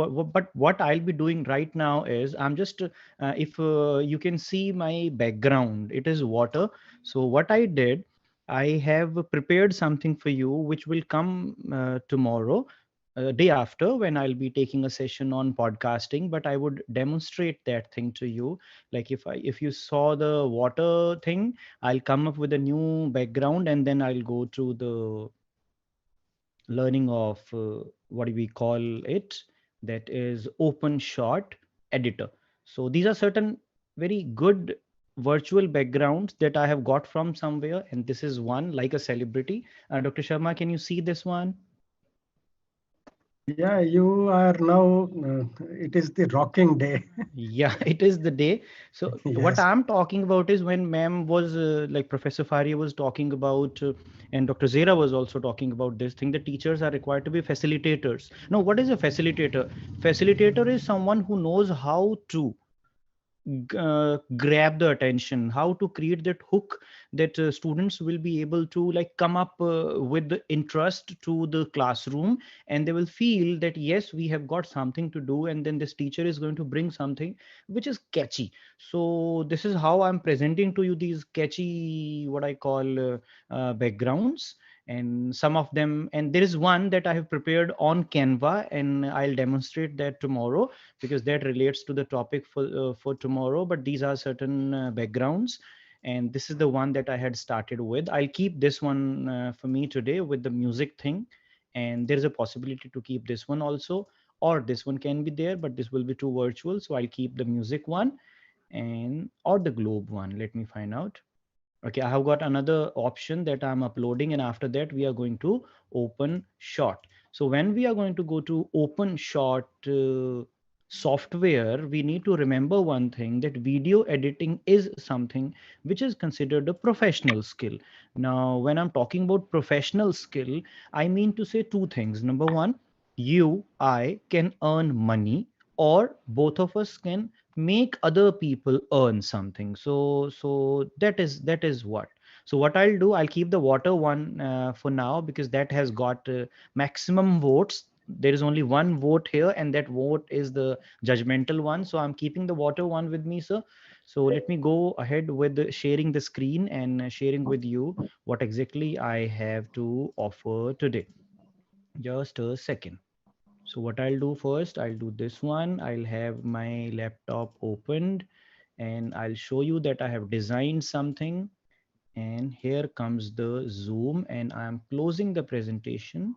what I'll be doing right now is I'm just if you can see my background, it is water. So what I did, I have prepared something for you which will come tomorrow, day after, when I'll be taking a session on podcasting, but I would demonstrate that thing to you. Like if you saw the water thing, I'll come up with a new background, and then I'll go through the learning of what do we call it? That is OpenShot editor. So these are certain very good virtual backgrounds that I have got from somewhere, and this is one like a celebrity. Dr. Sharma, can you see this one? Yeah, you are now, it is the rocking day. Yeah, it is the day. So what Yes. I'm talking about is when ma'am was like Professor Faria was talking about, and Dr. Zera was also talking about this thing, that teachers are required to be facilitators. Now, what is a facilitator? Facilitator is someone who knows how to grab the attention, how to create that hook that students will be able to like come up with the interest to the classroom, and they will feel that yes, we have got something to do, and then this teacher is going to bring something which is catchy. So this is how I'm presenting to you these catchy, what I call backgrounds, and some of them, and there is one that I have prepared on Canva, and I'll demonstrate that tomorrow because that relates to the topic for tomorrow. But these are certain backgrounds, and this is the one that I had started with. I'll keep this one for me today with the music thing, and there is a possibility to keep this one also, or this one can be there, but this will be too virtual, so I'll keep the music one, and or the globe one. Let me find out. Okay, I have got another option that I'm uploading, and after that we are going to OpenShot. So when we are going to go to OpenShot software, we need to remember one thing, that video editing is something which is considered a professional skill. Now, when I'm talking about professional skill, I mean to say two things. Number one, I can earn money, or both of us can make other people earn something. So that is what. So what I'll do, I'll keep the water one for now, because that has got maximum votes. There is only one vote here, and that vote is the judgmental one. So I'm keeping the water one with me, sir. So let me go ahead with sharing the screen and sharing with you what exactly I have to offer today. Just a second. So what I'll do first, I'll do this one. I'll have my laptop opened, and I'll show you that I have designed something. And here comes the Zoom, and I'm closing the presentation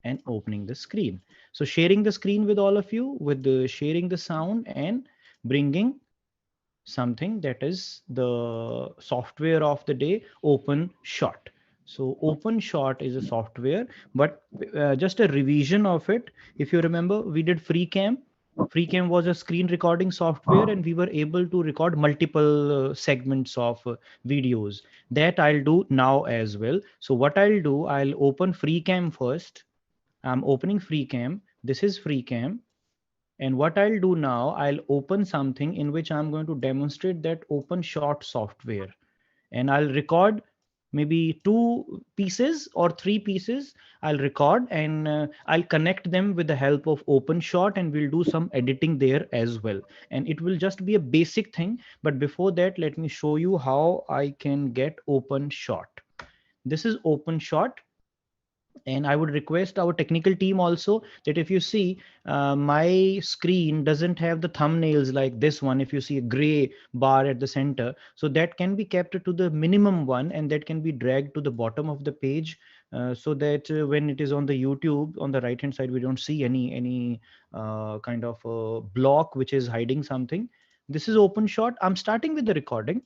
and opening the screen. So sharing the screen with all of you, with the sharing the sound and bringing something that is the software of the day, OpenShot. So OpenShot is a software, but just a revision of it. If you remember, we did FreeCam. FreeCam was a screen recording software, and we were able to record multiple segments of videos. That I'll do now as well. So what I'll do, I'll open FreeCam first. I'm opening FreeCam. This is FreeCam. And what I'll do now, I'll open something in which I'm going to demonstrate that OpenShot software. And I'll record maybe 2 pieces or 3 pieces. I'll record and I'll connect them with the help of OpenShot, and we'll do some editing there as well. And it will just be a basic thing. But before that, let me show you how I can get OpenShot. This is OpenShot. And I would request our technical team also that if you see my screen doesn't have the thumbnails like this one, if you see a gray bar at the center, so that can be kept to the minimum one, and that can be dragged to the bottom of the page so that when it is on the YouTube on the right hand side, we don't see any kind of block which is hiding something. This is OpenShot. I'm starting with the recording.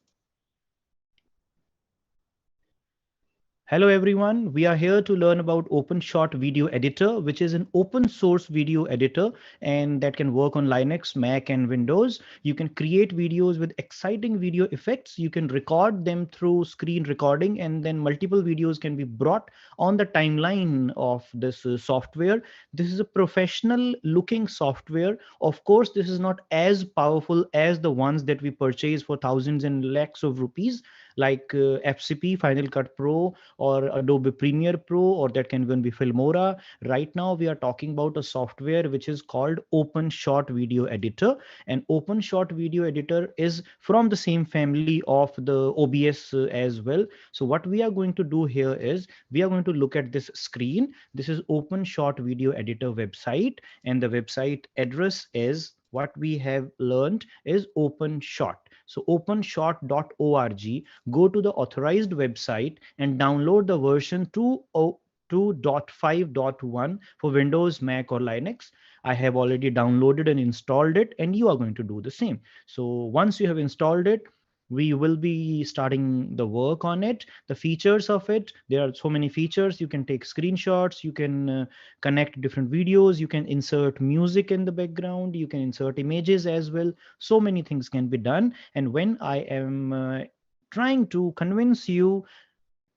Hello everyone, we are here to learn about OpenShot Video Editor, which is an open source video editor and that can work on Linux, Mac and Windows. You can create videos with exciting video effects. You can record them through screen recording, and then multiple videos can be brought on the timeline of this software. This is a professional looking software. Of course, this is not as powerful as the ones that we purchase for thousands and lakhs of rupees, like FCP, Final Cut Pro, or Adobe Premiere Pro, or that can even be Filmora. Right now, we are talking about a software which is called OpenShot Video Editor. And OpenShot Video Editor is from the same family of the OBS as well. So what we are going to do here is we are going to look at this screen. This is OpenShot Video Editor website, and the website address is, what we have learned is OpenShot. So openshot.org, go to the authorized website and download the version 2.5.1 for Windows, Mac or Linux. I have already downloaded and installed it, and you are going to do the same. So once you have installed it, we will be starting the work on it. The features of it, there are so many features. You can take screenshots, you can connect different videos, you can insert music in the background, you can insert images as well. So many things can be done. And when I am trying to convince you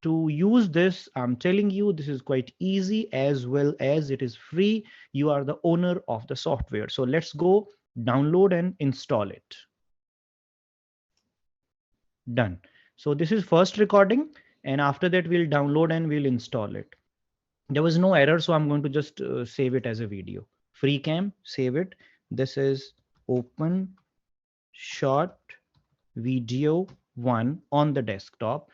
to use this, I'm telling you this is quite easy, as well as it is free. You are the owner of the software. So let's go download and install it. Done. So this is first recording, and after that we'll download and we'll install it. There was no error, so I'm going to just save it as a video. FreeCam, save it. This is OpenShot Video 1 on the desktop,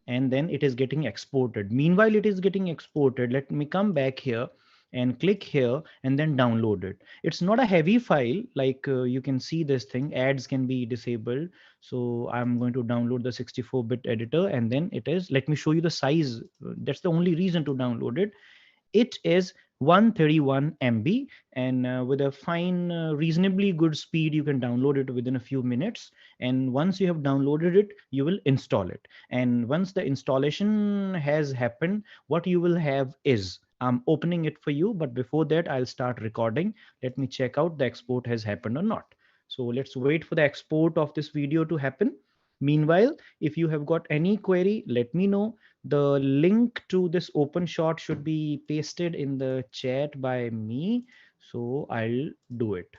and then it is getting exported. Meanwhile, it is getting exported. Let me come back here and click here and then download it. It's not a heavy file, like you can see this thing, ads can be disabled. So I'm going to download the 64-bit editor, and then it is, let me show you the size. That's the only reason to download it. It is 131 MB, and with a fine, reasonably good speed, you can download it within a few minutes. And once you have downloaded it, you will install it. And once the installation has happened, what you will have is, I'm opening it for you, but before that, I'll start recording. Let me check out the export has happened or not. So let's wait for the export of this video to happen. Meanwhile, if you have got any query, let me know. The link to this OpenShot should be pasted in the chat by me. So I'll do it.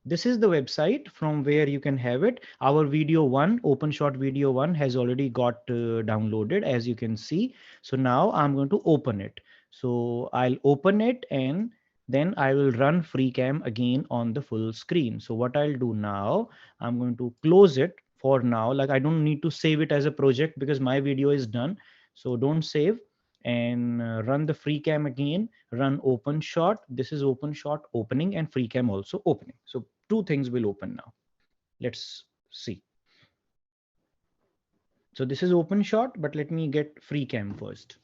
This is the website from where you can have it. Our video 1, OpenShot Video 1 has already got downloaded, as you can see. So now I'm going to open it. So I'll open it, and then I will run FreeCam again on the full screen. So what I'll do now, I'm going to close it for now. Like, I don't need to save it as a project because my video is done. So don't save, and run the FreeCam again, run OpenShot. This is OpenShot opening and FreeCam also opening. So 2 things will open now. Let's see. So this is OpenShot, but let me get FreeCam first.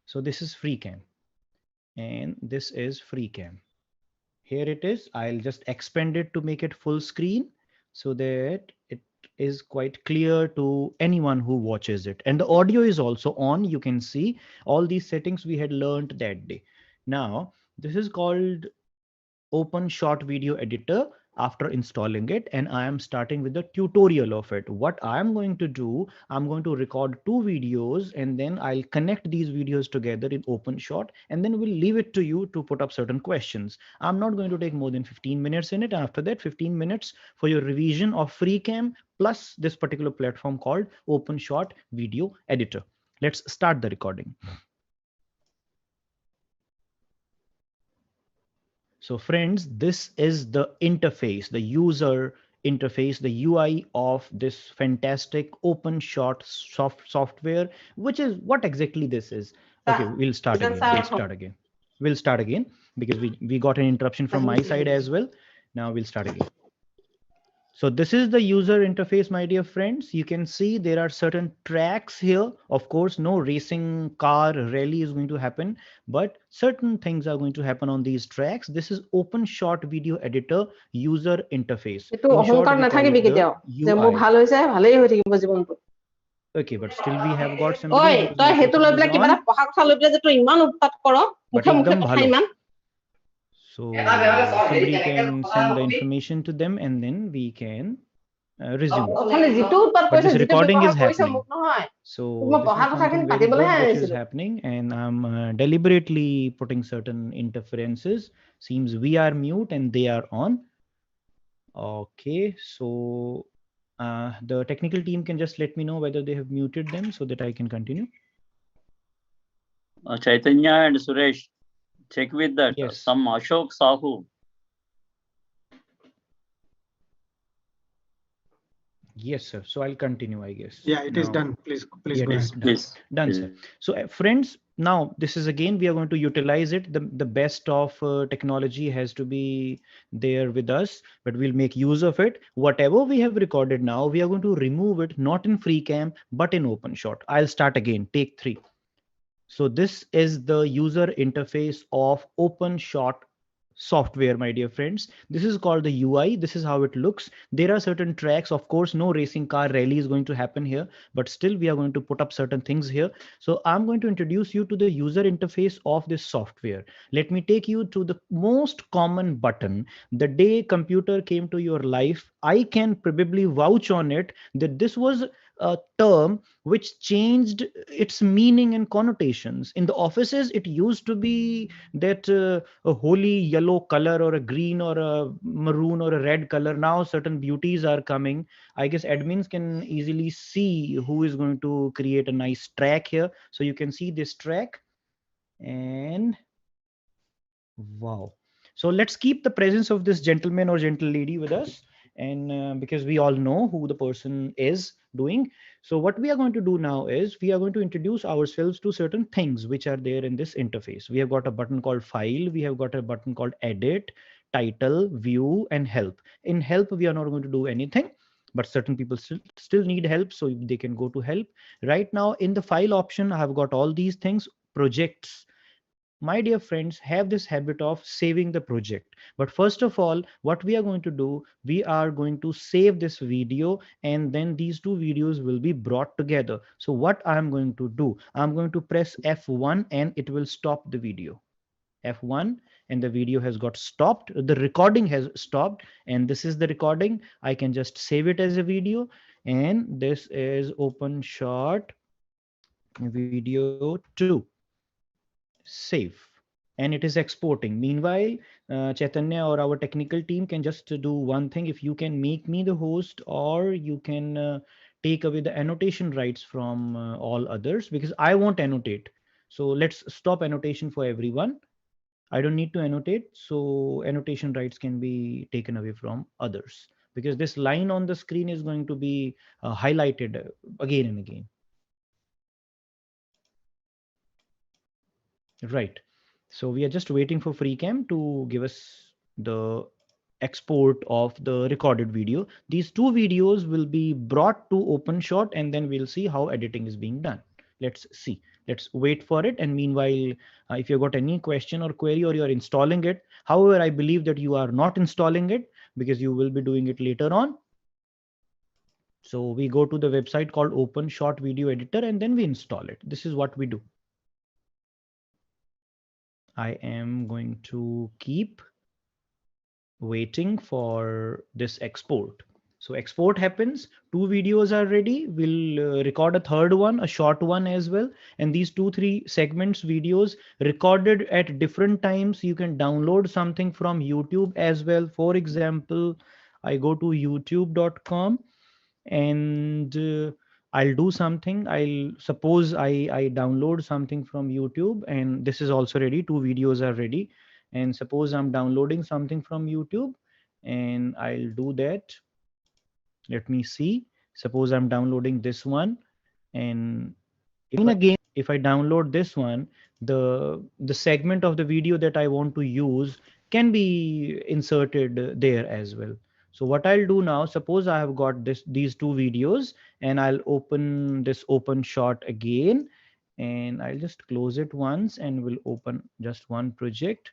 So this is FreeCam, and this is FreeCam. Here it is. I'll just expand it to make it full screen so that it is quite clear to anyone who watches it. And the audio is also on. You can see all these settings we had learned that day. Now, this is called Open Short Video Editor after installing it, and I am starting with the tutorial of it. What I am going to do, I'm going to record 2 videos and then I'll connect these videos together in OpenShot, and then we'll leave it to you to put up certain questions. I'm not going to take more than 15 minutes in it. After that, 15 minutes for your revision of FreeCam plus this particular platform called OpenShot Video Editor. Let's start the recording. So friends, this is the interface, the user interface, the UI of this fantastic OpenShot software, which is what exactly this is. Okay, we'll start again. We'll start again because we got an interruption from my side as well. Now we'll start again. So this is the user interface, my dear friends. You can see there are certain tracks here. Of course, no racing car rally is going to happen, but certain things are going to happen on these tracks. This is OpenShot Video Editor user interface. In short, we call it the UI. Okay, but still we have got somebody who's so somebody can send the information to them and then we can resume. But this recording is happening. So this is something very good which is happening, and I'm deliberately putting certain interferences. Seems we are mute and they are on. Okay, so the technical team can just let me know whether they have muted them so that I can continue. Chaitanya and Suresh, check with that. Yes. Some Ashok Sahu. Yes, sir. So I'll continue, I guess. Yeah, it is done. Please Yeah, go it is ahead. Please. Done, sir. So friends, now this is again, we are going to utilize it. The best of technology has to be there with us, but we'll make use of it. Whatever we have recorded now, we are going to remove it, not in FreeCam, but in OpenShot. I'll start again, take 3. So this is the user interface of OpenShot software, my dear friends. This is called the UI. This is how it looks. There are certain tracks. Of course, no racing car rally is going to happen here, but still we are going to put up certain things here. So I'm going to introduce you to the user interface of this software. Let me take you to the most common button. The day computer came to your life, I can probably vouch on it that this was a term which changed its meaning and connotations. In the offices, it used to be that a holy yellow color or a green or a maroon or a red color. Now certain beauties are coming. I guess admins can easily see who is going to create a nice track here. So you can see this track and wow. So let's keep the presence of this gentleman or gentle lady with us. And because we all know who the person is doing. So what we are going to do now is we are going to introduce ourselves to certain things which are there in this interface. We have got a button called file. We have got a button called edit, title, view, and help. In help, we are not going to do anything, but certain people still need help. So they can go to help. Right now in the file option, I have got all these things, projects. My dear friends, have this habit of saving the project. But first of all, what we are going to do, we are going to save this video and then these 2 videos will be brought together. So what I'm going to do, I'm going to press F1 and it will stop the video. F1 and the video has got stopped. The recording has stopped and this is the recording. I can just save it as a video. And this is OpenShot video 2. Save, and it is exporting. Meanwhile, Chaitanya or our technical team can just do one thing. If you can make me the host, or you can take away the annotation rights from all others, because I won't annotate. So let's stop annotation for everyone. I don't need to annotate, so annotation rights can be taken away from others, because this line on the screen is going to be highlighted again and again. Right. So we are just waiting for FreeCam to give us the export of the recorded video. These 2 videos will be brought to OpenShot and then we'll see how editing is being done. Let's see. Let's wait for it. And meanwhile, if you've got any question or query or you're installing it, however, I believe that you are not installing it because you will be doing it later on. So we go to the website called OpenShot Video Editor and then we install it. This is what we do. I am going to keep waiting for this export. So export happens, 2 videos are ready. We'll record a third one, a short one as well. And these 2-3 segments videos recorded at different times. You can download something from YouTube as well. For example, I go to youtube.com and I'll do something. I'll suppose I download something from YouTube and this is also ready. 2 videos are ready. And suppose I'm downloading something from YouTube and I'll do that. Let me see. Suppose I'm downloading this one and again, if I download this one, the segment of the video that I want to use can be inserted there as well. So what I'll do now, suppose I have got these 2 videos and I'll open this OpenShot again and I'll just close it once and we'll open just one project.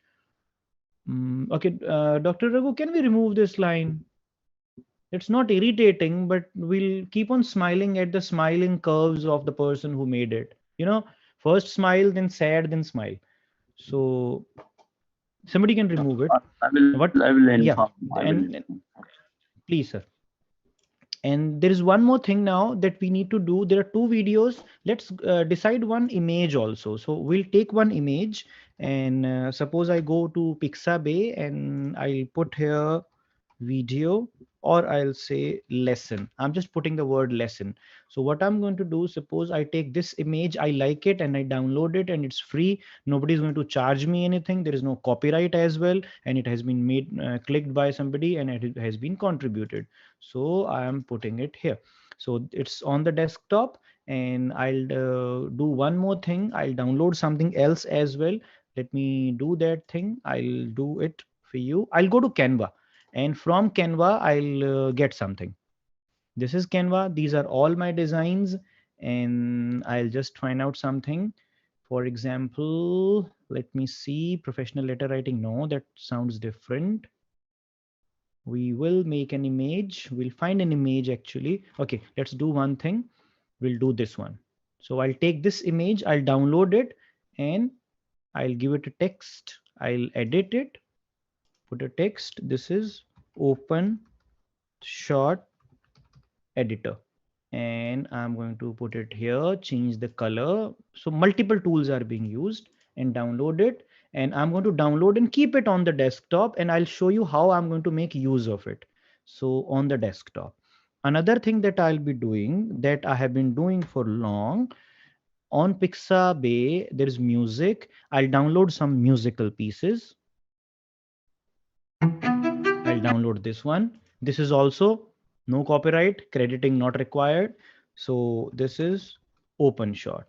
Okay, Dr. Raghu, can we remove this line? It's not irritating, but we'll keep on smiling at the smiling curves of the person who made it. You know, first smile, then sad, then smile. So somebody can remove it. I will inform. Yeah, and please, sir. And there is one more thing now that we need to do. There are 2 videos. Let's decide one image also. So we'll take one image and suppose I go to Pixabay and I'll put here video, or I'll say lesson. I'm just putting the word lesson. So what I'm going to do, suppose I take this image, I like it and I download it and it's free. Nobody's going to charge me anything. There is no copyright as well. And it has been made, clicked by somebody and it has been contributed. So I am putting it here. So it's on the desktop and I'll do one more thing. I'll download something else as well. Let me do that thing. I'll do it for you. I'll go to Canva. And from Canva, I'll get something. This is Canva. These are all my designs. And I'll just find out something. For example, let me see, professional letter writing. No, that sounds different. We will make an image. We'll find an image actually. Okay, let's do one thing. We'll do this one. So I'll take this image, I'll download it and I'll give it a text. I'll edit it. Put a text. This is OpenShot editor and I'm going to put it here, change the color. So multiple tools are being used and download it. And I'm going to download and keep it on the desktop and I'll show you how I'm going to make use of it. So on the desktop. Another thing that I'll be doing that I have been doing for long, on Pixabay, there is music. I'll download some musical pieces. I'll download this one. This is also no copyright, crediting not required. So this is OpenShot.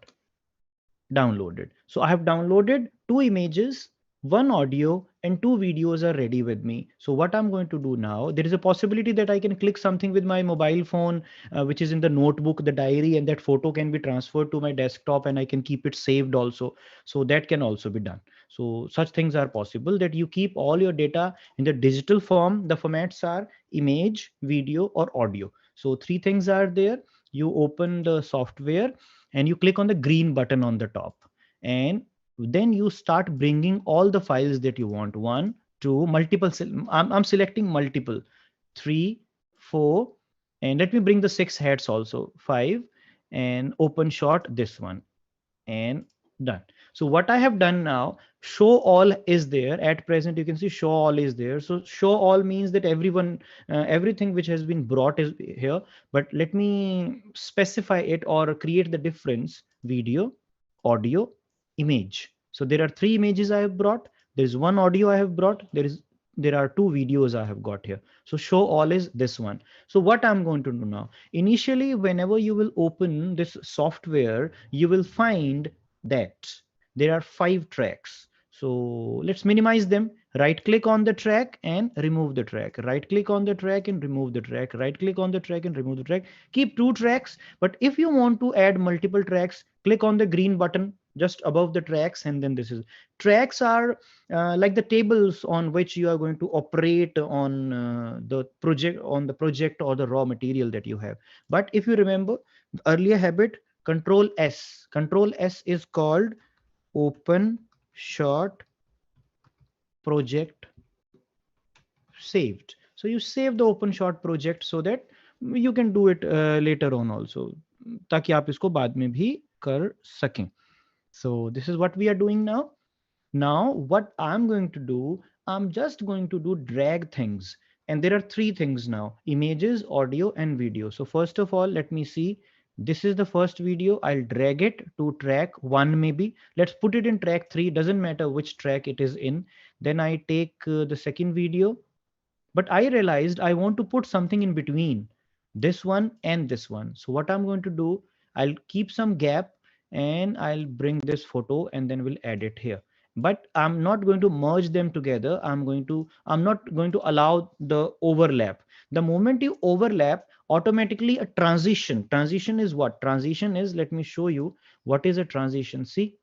Downloaded. So I have downloaded 2 images, 1 audio and 2 videos are ready with me. So what I'm going to do now, there is a possibility that I can click something with my mobile phone, which is in the notebook, the diary, and that photo can be transferred to my desktop and I can keep it saved also. So that can also be done. So such things are possible that you keep all your data in the digital form. The formats are image, video, or audio. So 3 things are there. You open the software and you click on the green button on the top and then you start bringing all the files that you want. 1, 2, multiple. I'm selecting multiple, 3, 4, and let me bring the 6 heads also, 5, and OpenShot this one and done. So what I have done now, show all is there at present. You can see show all is there. So show all means that everyone, everything which has been brought is here, but let me specify it or create the difference: video, audio, image. So there are 3 images I have brought. There is 1 audio I have brought. There are 2 videos I have got here. So show all is this one. So what I'm going to do now, initially, whenever you will open this software, you will find that there are 5 tracks. So let's minimize them. Right click on the track and remove the track. Right click on the track and remove the track. Right click on the track and remove the track. Keep 2 tracks. But if you want to add multiple tracks, click on the green button just above the tracks, and then this is tracks are like the tables on which you are going to operate on the project or the raw material that you have. But if you remember the earlier habit, control S is called open short project saved. So you save the open short project so that you can do it later on also, ताकि आप इसको बाद में भी कर सकें. So this is what we are doing now. Now what I'm going to do, I'm just going to do drag things. And there are three things now: images, audio, and video. So first of all, let me see. This is the first video. I'll drag it to track 1 maybe. Let's put it in track 3. Doesn't matter which track it is in. Then I take the second video. But I realized I want to put something in between this one and this one. So what I'm going to do, I'll keep some gap and I'll bring this photo and then we'll add it here. But I'm not going to merge them together. I'm not going to allow the overlap. The moment you overlap, automatically a transition is what? Transition is, let me show you what is a transition. See,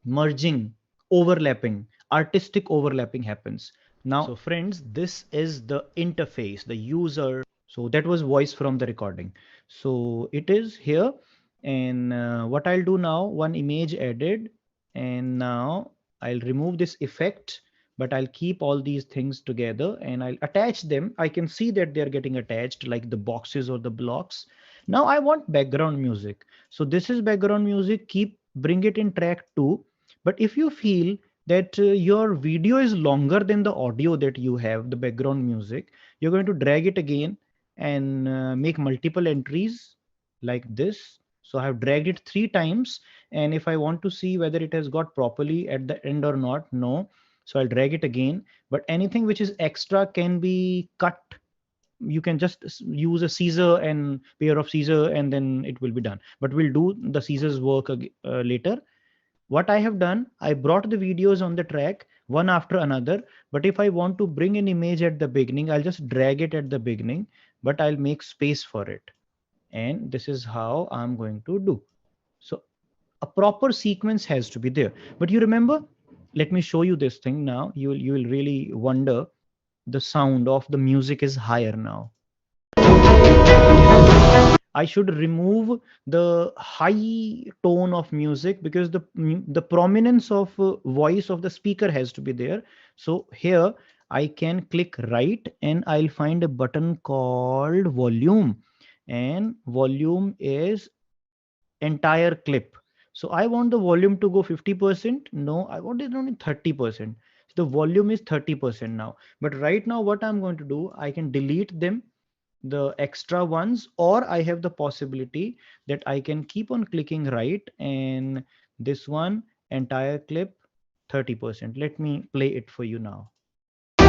merging, overlapping, artistic overlapping happens. Now, so friends, this is the interface, the user. So that was voice from the recording. So it is here. And what I'll do now, one image added, and now I'll remove this effect, but I'll keep all these things together and I'll attach them. I can see that they're getting attached like the boxes or the blocks. Now I want background music. So this is background music. Bring it in track 2. But if you feel that your video is longer than the audio that you have, the background music, you're going to drag it again and make multiple entries like this. So I have dragged it 3 times. And if I want to see whether it has got properly at the end or not, no. So I'll drag it again. But anything which is extra can be cut. You can just use a scissor and pair of scissor and then it will be done. But we'll do the scissors work later. What I have done, I brought the videos on the track one after another. But if I want to bring an image at the beginning, I'll just drag it at the beginning, but I'll make space for it. And this is how I'm going to do. So a proper sequence has to be there. But you remember, let me show you this thing now. You will really wonder. The sound of the music is higher now. I should remove the high tone of music because the prominence of voice of the speaker has to be there. So here I can click right and I'll find a button called volume, and volume is entire clip. So I want the volume to go 50%. No, I want it only 30%. So the volume is 30% now. But right now what I'm going to do, I can delete them, the extra ones, or I have the possibility that I can keep on clicking right, and this one entire clip 30%. Let me play it for you now. So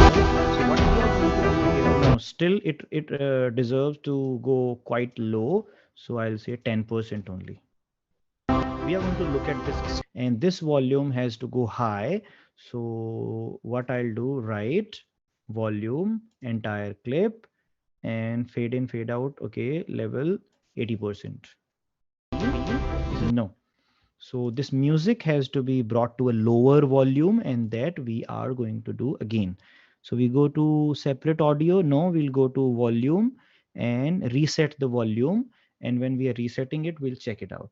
what we are doing, no, still it deserves to go quite low. So I'll say 10% only. We are going to look at this, and this volume has to go high. So what I'll do, right, volume, entire clip, and fade in, fade out. Okay, level 80%. No. So this music has to be brought to a lower volume, and that we are going to do again. So we go to separate audio. No, we'll go to volume and reset the volume. And when we are resetting it, we'll check it out.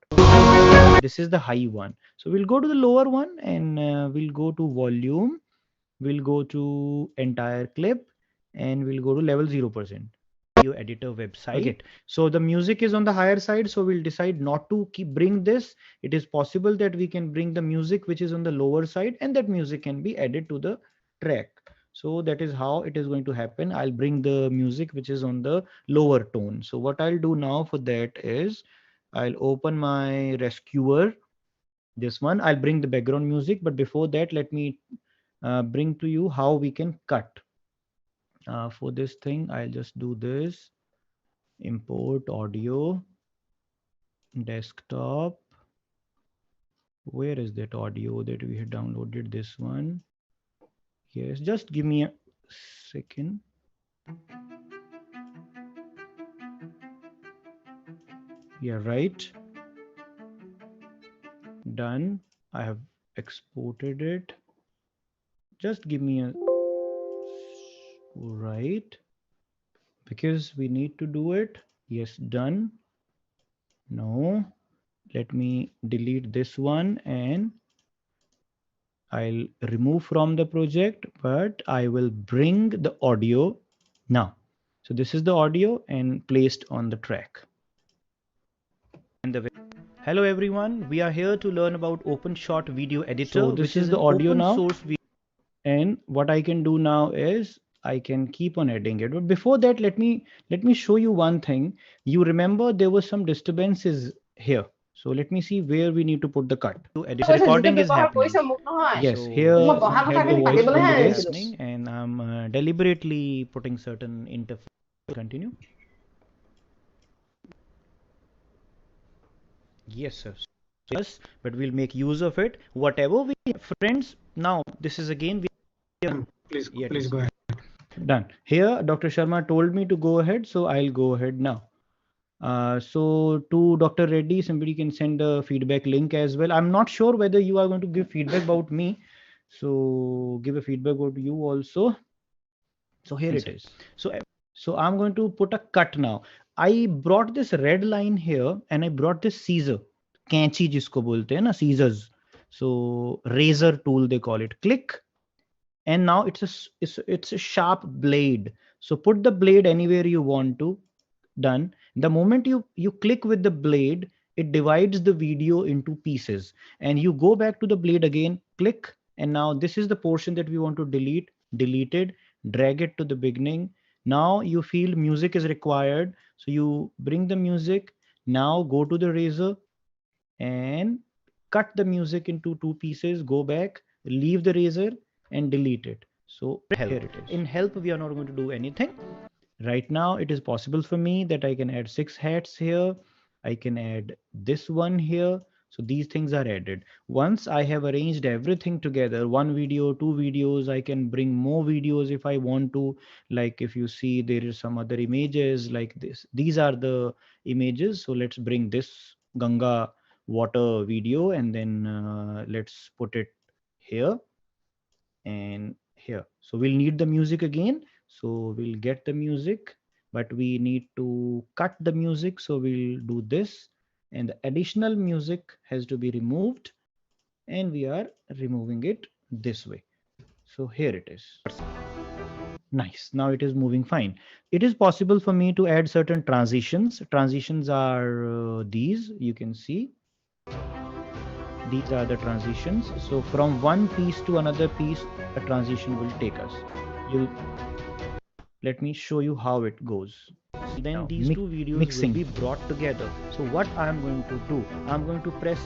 This is the high one. So we'll go to the lower one and we'll go to volume. We'll go to entire clip and we'll go to level 0%. Video editor website. Okay. So the music is on the higher side. So we'll decide not to bring this. It is possible that we can bring the music which is on the lower side, and that music can be added to the track. So that is how it is going to happen. I'll bring the music which is on the lower tone. So what I'll do now for that is I'll open my rescuer. This one, I'll bring the background music. But before that, let me bring to you how we can cut. For this thing, I'll just do this. Import audio, desktop. Where is that audio that we had downloaded? This one. Yes, just give me a second. Yeah, right. done. I have exported it. Just give me a right, because we need to do it. Yes, done. No, let me delete this one and I'll remove from the project, but I will bring the audio now. So this is the audio and placed on the track. Hello everyone, we are here to learn about OpenShot Video Editor. So this is the audio now. And what I can do now is I can keep on adding it. But before that, let me show you one thing. You remember there was some disturbances here. So let me see where we need to put the cut. This recording is happening. Yes, here we had the voice from the guest happening, and I'm deliberately putting certain interference. Continue. Yes, sir. Yes, but we'll make use of it. Whatever we friends. Now this is again. Please go ahead. Done. Here, Dr. Sharma told me to go ahead, so I'll go ahead now. So to Dr. Reddy, somebody can send a feedback link as well. I'm not sure whether you are going to give feedback about me. So give a feedback about you also. So here it is. So I'm going to put a cut now. I brought this red line here and I brought this Caesar. Kainchi jisko bolte hai na, Caesars. So razor tool they call it. Click. And now it's a sharp blade. So put the blade anywhere you want to. Done. The moment you click with the blade, it divides the video into pieces. And you go back to the blade again, click. And now this is the portion that we want to delete. Deleted. Drag it to the beginning. Now you feel music is required. So you bring the music. Now go to the razor and cut the music into two pieces. Go back, leave the razor and delete it. So here it is. In help, we are not going to do anything. Right now, it is possible for me that I can add 6 hats here. I can add this one here. So these things are added. Once I have arranged everything together, one video, 2 videos, I can bring more videos if I want to. Like if you see there is some other images like this. These are the images. So let's bring this Ganga water video and then let's put it here and here. So we'll need the music again. So we'll get the music, but we need to cut the music. So we'll do this, and the additional music has to be removed, and we are removing it this way. So here it is. Nice. Now it is moving fine. It is possible for me to add certain transitions. Transitions are these, you can see. These are the transitions. So from one piece to another piece, a transition will take us. Let me show you how it goes. Then now, these two videos will be brought together. So what I'm going to do, I'm going to press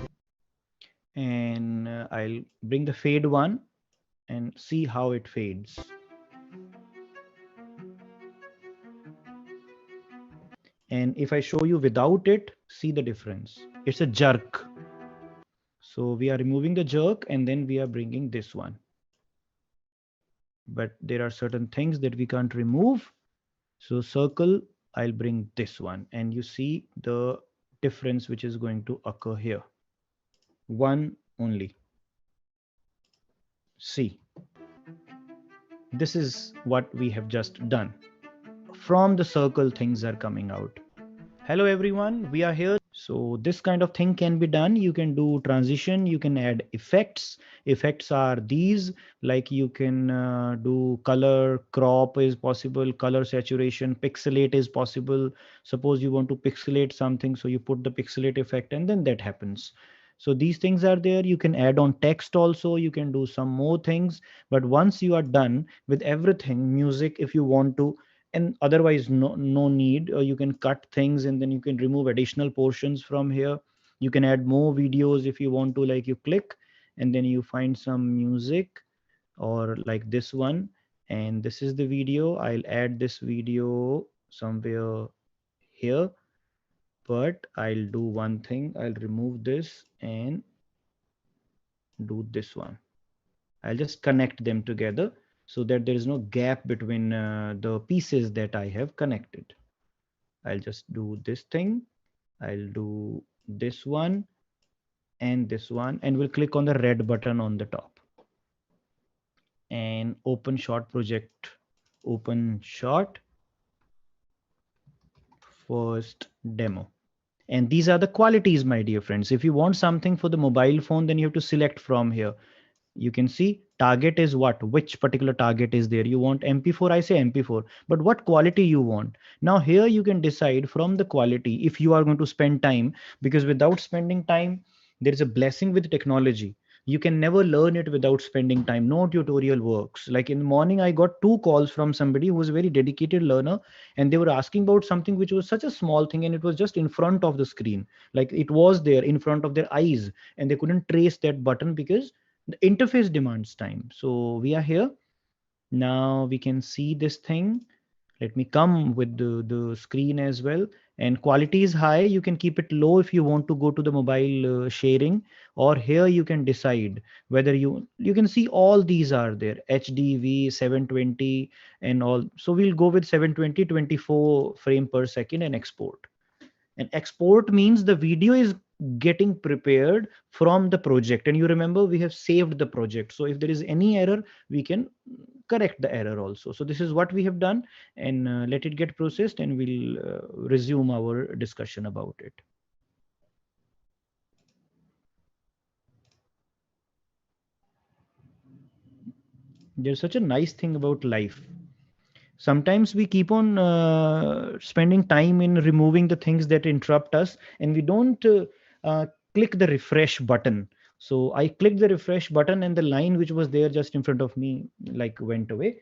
and I'll bring the fade one and see how it fades. And if I show you without it, see the difference. It's a jerk. So we are removing the jerk and then we are bringing this one. But there are certain things that we can't remove. So circle, I'll bring this one and you see the difference which is going to occur here. One only. See, this is what we have just done. From the circle, things are coming out. Hello everyone, we are here. So this kind of thing can be done. You can do transition, you can add effects. Effects are these, like you can do color, crop is possible, color saturation, pixelate is possible. Suppose you want to pixelate something, so you put the pixelate effect and then that happens. So these things are there. You can add on text also, you can do some more things. But once you are done with everything, music, if you want to, and otherwise no need, you can cut things and then you can remove additional portions from here. You can add more videos if you want to, like you click and then you find some music or like this one, and this is the video. I'll add this video somewhere here, but I'll do one thing. I'll remove this and do this one. I'll just connect them together so that there is no gap between the pieces that I have connected. I'll just do this thing. I'll do this one and this one, and we'll click on the red button on the top and open shot project, open shot first demo. And these are the qualities, my dear friends. If you want something for the mobile phone, then you have to select from here. You can see target is what, which particular target is there. You want MP4, I say MP4, but what quality you want. Now here you can decide from the quality if you are going to spend time, because without spending time, there is a blessing with technology. You can never learn it without spending time. No tutorial works. Like in the morning, I got 2 calls from somebody who was a very dedicated learner, and they were asking about something which was such a small thing, and it was just in front of the screen. Like it was there in front of their eyes, and they couldn't trace that button because the interface demands time. So we are here. Now we can see this thing. Let me come with the screen as well. And quality is high. You can keep it low if you want to go to the mobile sharing, or here you can decide whether you can see all these are there, HDV 720 and all. So we'll go with 720, 24 frame per second and export. And export means the video is getting prepared from the project, and you remember we have saved the project, so if there is any error we can correct the error also. So this is what we have done, and let it get processed, and we'll resume our discussion about it. There's such a nice thing about life. Sometimes we keep on spending time in removing the things that interrupt us, and we don't click the refresh button. So I clicked the refresh button, and the line which was there just in front of me like went away.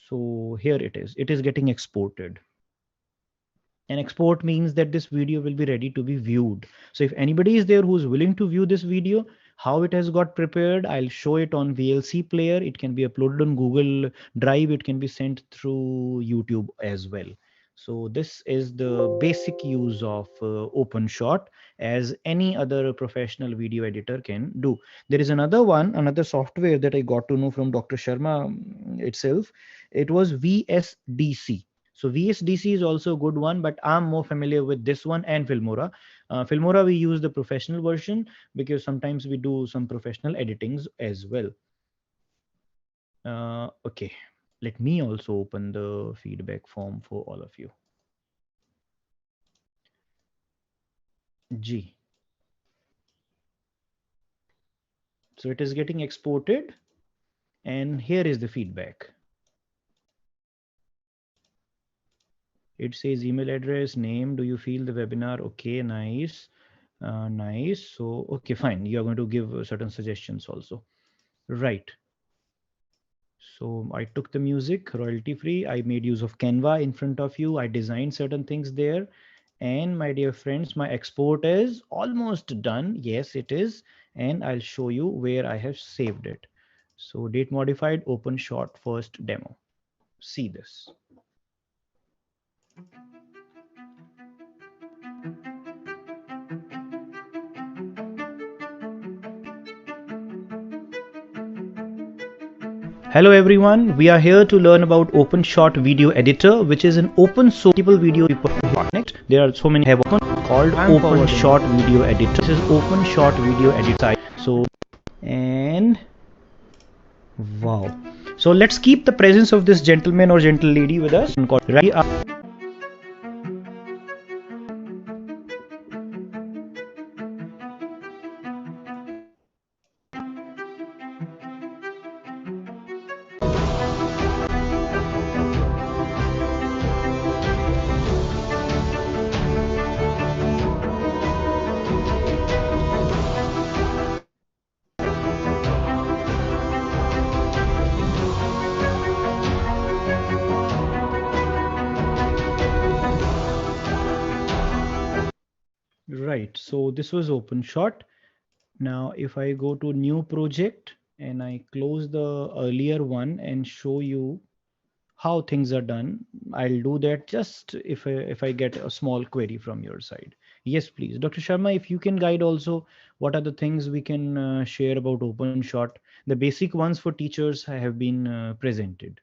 So here it is getting exported. And export means that this video will be ready to be viewed. So if anybody is there who's willing to view this video, how it has got prepared, I'll show it on VLC player. It can be uploaded on Google Drive. It can be sent through YouTube as well. So this is the basic use of OpenShot, as any other professional video editor can do. There is another software that I got to know from Dr. Sharma itself. It was VSDC. So VSDC is also a good one, but I'm more familiar with this one and Filmora. Filmora, we use the professional version because sometimes we do some professional editings as well. Okay, let me also open the feedback form for all of you. G. So it is getting exported, and here is the feedback. It says email address, name, do you feel the webinar? Okay, nice. Nice. So, okay, fine. You are going to give certain suggestions also. Right. So I took the music royalty free. I made use of Canva in front of you. I designed certain things there. And my dear friends, my export is almost done. Yes, it is. And I'll show you where I have saved it. So date modified, open shot first demo. See this. Hello everyone, we are here to learn about OpenShot Video Editor, which is an open source video connect. There are so many have called OpenShot Video Editor. This is OpenShot Video Editor. So, and wow. So let's keep the presence of this gentleman or gentle lady with us. Right, so this was OpenShot. Now, if I go to new project and I close the earlier one and show you how things are done, I'll do that just if I get a small query from your side. Yes, please. Dr. Sharma, if you can guide also, what are the things we can share about OpenShot? The basic ones for teachers have been presented.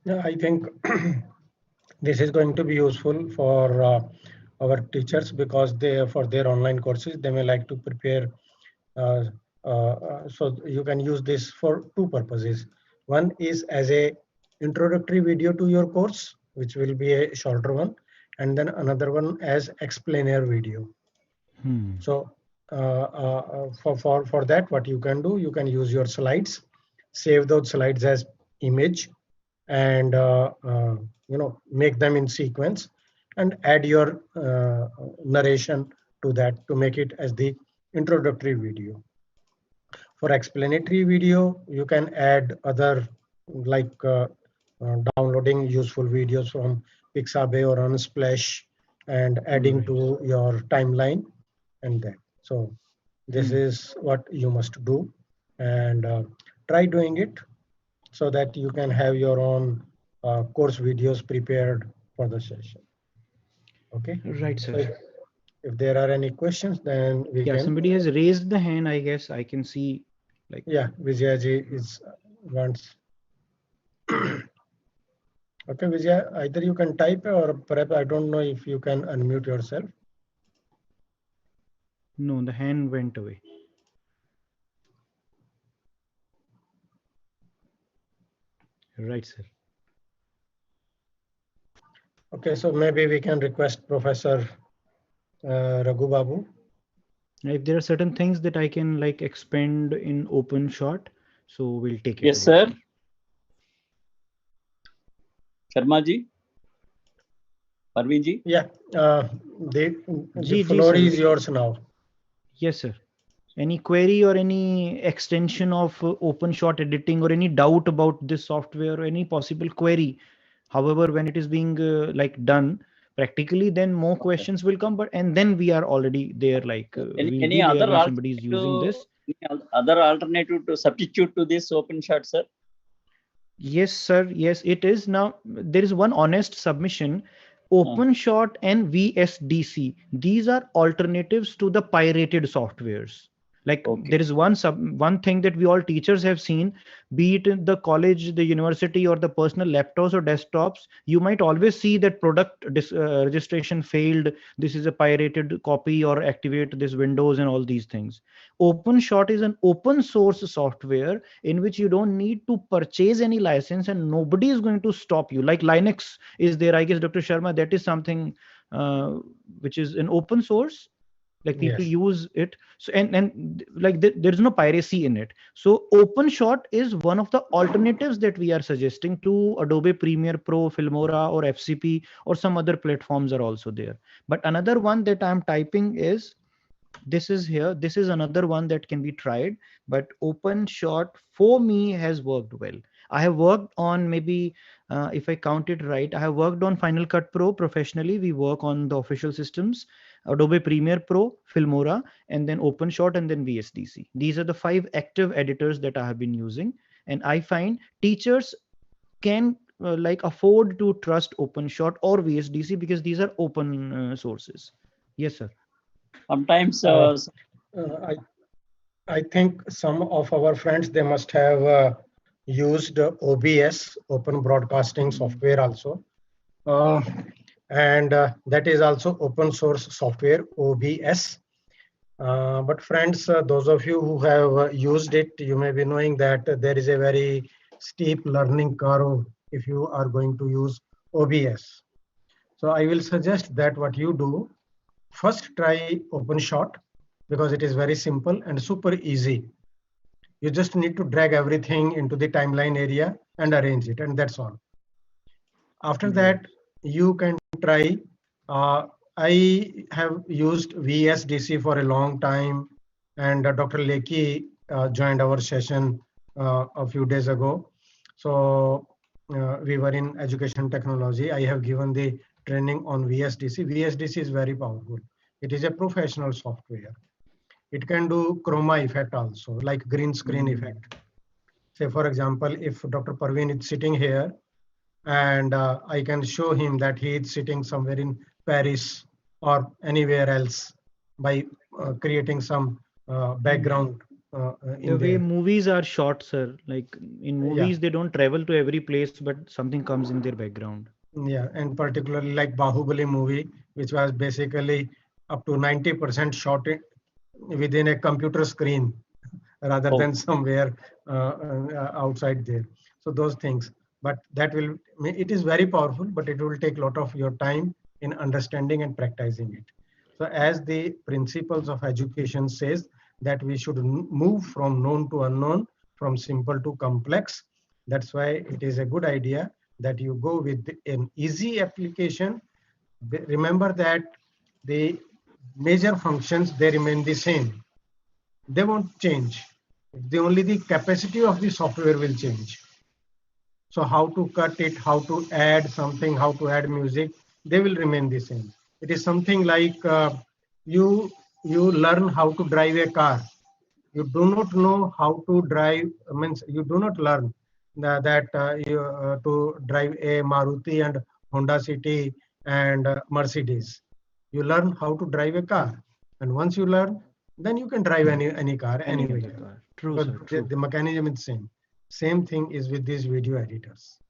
Yeah, I think This is going to be useful for our teachers because for their online courses, they may like to prepare. So you can use this for two purposes. One is as a introductory video to your course, which will be a shorter one, and then another one as explainer video. So for that, what you can do, you can use your slides, save those slides as image, and make them in sequence, and add your narration to that to make it as the introductory video. For explanatory video, you can add other like downloading useful videos from Pixabay or Unsplash and adding to your timeline and that. So this is what you must do, and try doing it so that you can have your own course videos prepared for the session. Okay. Right, sir. So if there are any questions, then we can. Somebody has raised the hand. I guess I can see. Like. Yeah, Vijayaji is wants. Okay, Vijay, either you can type or perhaps I don't know if you can unmute yourself. No, the hand went away. Right, sir. Okay, so maybe we can request Professor Raghu Babu. If there are certain things that I can like expand in OpenShot, so we'll take it. Yes, sir. Sharma ji, Parveen ji. Yeah, the floor is yours now. Yes, sir. Any query or any extension of OpenShot editing or any doubt about this software or any possible query? However, when it is being like done practically, then more questions will come. But and then we are already there. Like any other somebody is using this. Any other alternative to substitute to this OpenShot, sir? Yes, sir. Yes, it is. Now there is one honest submission. OpenShot and VSDC. These are alternatives to the pirated softwares. Like there is one thing that we all teachers have seen, be it in the college, the university, or the personal laptops or desktops, you might always see that product registration failed. This is a pirated copy, or activate this Windows and all these things. OpenShot is an open source software in which you don't need to purchase any license and nobody is going to stop you. Like Linux is there, I guess, Dr. Sharma, that is something which is an open source. Like people use it. So and like there's no piracy in it. So OpenShot is one of the alternatives that we are suggesting to Adobe Premiere Pro, Filmora, or FCP, or some other platforms are also there. But another one that I'm typing is, this is here. This is another one that can be tried, but OpenShot for me has worked well. I have worked on maybe, if I count it right, I have worked on Final Cut Pro professionally. We work on the official systems, Adobe Premiere Pro, Filmora, and then OpenShot, and then VSDC. These are the 5 active editors that I have been using. And I find teachers can like afford to trust OpenShot or VSDC because these are open sources. Yes, sir. Sometimes I think some of our friends, they must have used OBS, Open Broadcasting Software also. And that is also open source software, OBS. But friends, those of you who have used it, you may be knowing that there is a very steep learning curve if you are going to use OBS. So I will suggest that what you do, first try OpenShot because it is very simple and super easy. You just need to drag everything into the timeline area and arrange it, and that's all. After that, you can try. I have used VSDC for a long time, and Dr. Lekhi joined our session a few days ago. So we were in education technology. I have given the training on VSDC. VSDC is very powerful. It is a professional software. It can do chroma effect also, like green screen effect. Say, for example, if Dr. Parveen is sitting here, and I can show him that he is sitting somewhere in Paris or anywhere else by creating some background. The way movies are shot, sir, like in movies, they don't travel to every place, but something comes in their background. Yeah, and particularly like Bahubali movie, which was basically up to 90% shot within a computer screen rather Oh. than somewhere outside there. So those things, but that will, it is very powerful, but it will take a lot of your time in understanding and practicing it. So as the principles of education says that we should move from known to unknown, from simple to complex. That's why it is a good idea that you go with an easy application. Remember that the major functions, they remain the same. They won't change. Only the capacity of the software will change. So how to cut it, how to add something, how to add music, they will remain the same. It is something like you learn how to drive a car. You do not know how to drive, means you do not learn to drive a Maruti and Honda City and Mercedes. You learn how to drive a car, and once you learn, then you can drive any car Any anywhere. other car. True, Because sir. True. the mechanism is same. Same thing is with these video editors.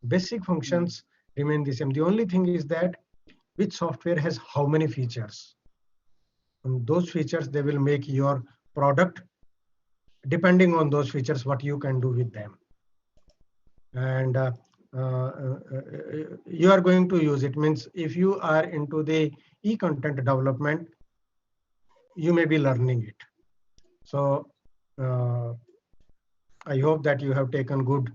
Basic functions remain the same. The only thing is that which software has how many features. And those features, they will make your product, depending on those features, what you can do with them. And you are going to use it. Means if you are into the e-content development, you may be learning it. So I hope that you have taken good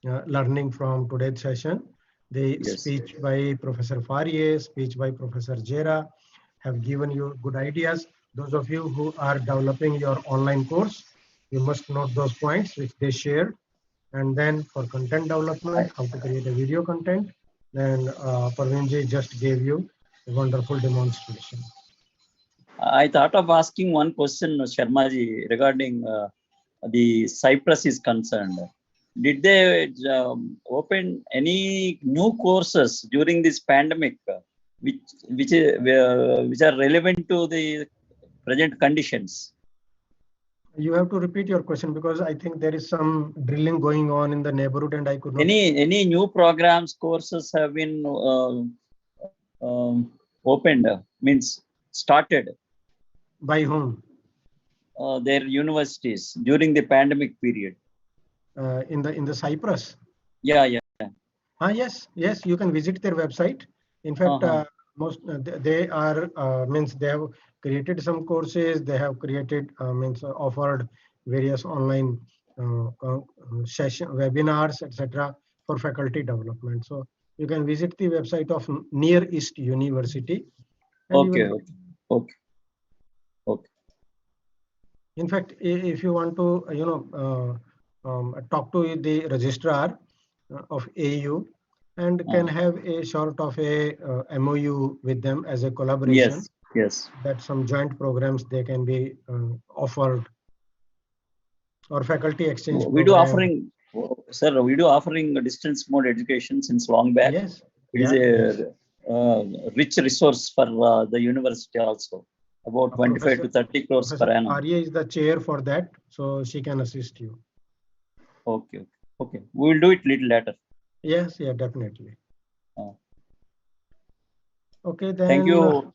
learning from today's session. The Yes. speech by Professor Farie, speech by Professor Jera have given you good ideas. Those of you who are developing your online course, you must note those points which they shared. And then for content development, how to create a video content, then Parveenji just gave you a wonderful demonstration. I thought of asking one question, Sharmaji, regarding the Cyprus is concerned. Did they open any new courses during this pandemic, which are relevant to the present conditions? You have to repeat your question because I think there is some drilling going on in the neighborhood and I could not. Any new programs, courses have been opened, means started? By whom? Their universities during the pandemic period. In the Cyprus? Yeah. Yes, you can visit their website. In fact, most they are means they have created some courses. They have created means offered various online session webinars, etc., for faculty development. So you can visit the website of Near East University. Okay. In fact, if you want to, talk to the registrar of AU and can have a sort of a MOU with them as a collaboration. Yes. That some joint programs they can be offered, or faculty exchange We do program. offering, sir. We do offering distance mode education since long back. Yes. It is a rich resource for the university also. About 25 to 30 crores per annum. Arya is the chair for that, so she can assist you. Okay. We will do it little later. Yes, definitely. Okay, then.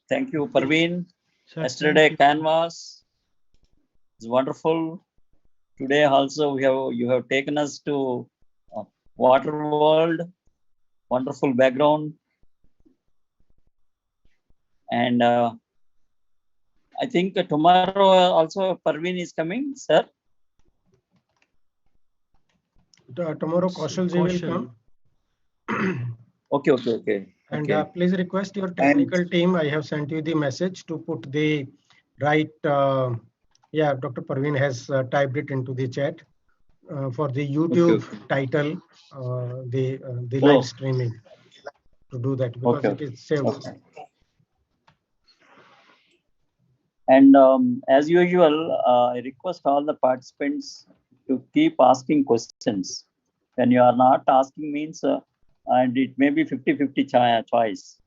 Thank you, Parveen. Sir, Yesterday Canvas is wonderful. Today also you have taken us to Water World, wonderful background, and I think tomorrow also Parveen is coming, sir. Tomorrow Kaushal will come. Okay. And please request your technical team. I have sent you the message to put the right. Dr. Parveen has typed it into the chat for the YouTube title, the live streaming, to do that because it is saved. Okay. And as usual, I request all the participants to keep asking questions. When you are not asking means, and it may be 50-50 choice.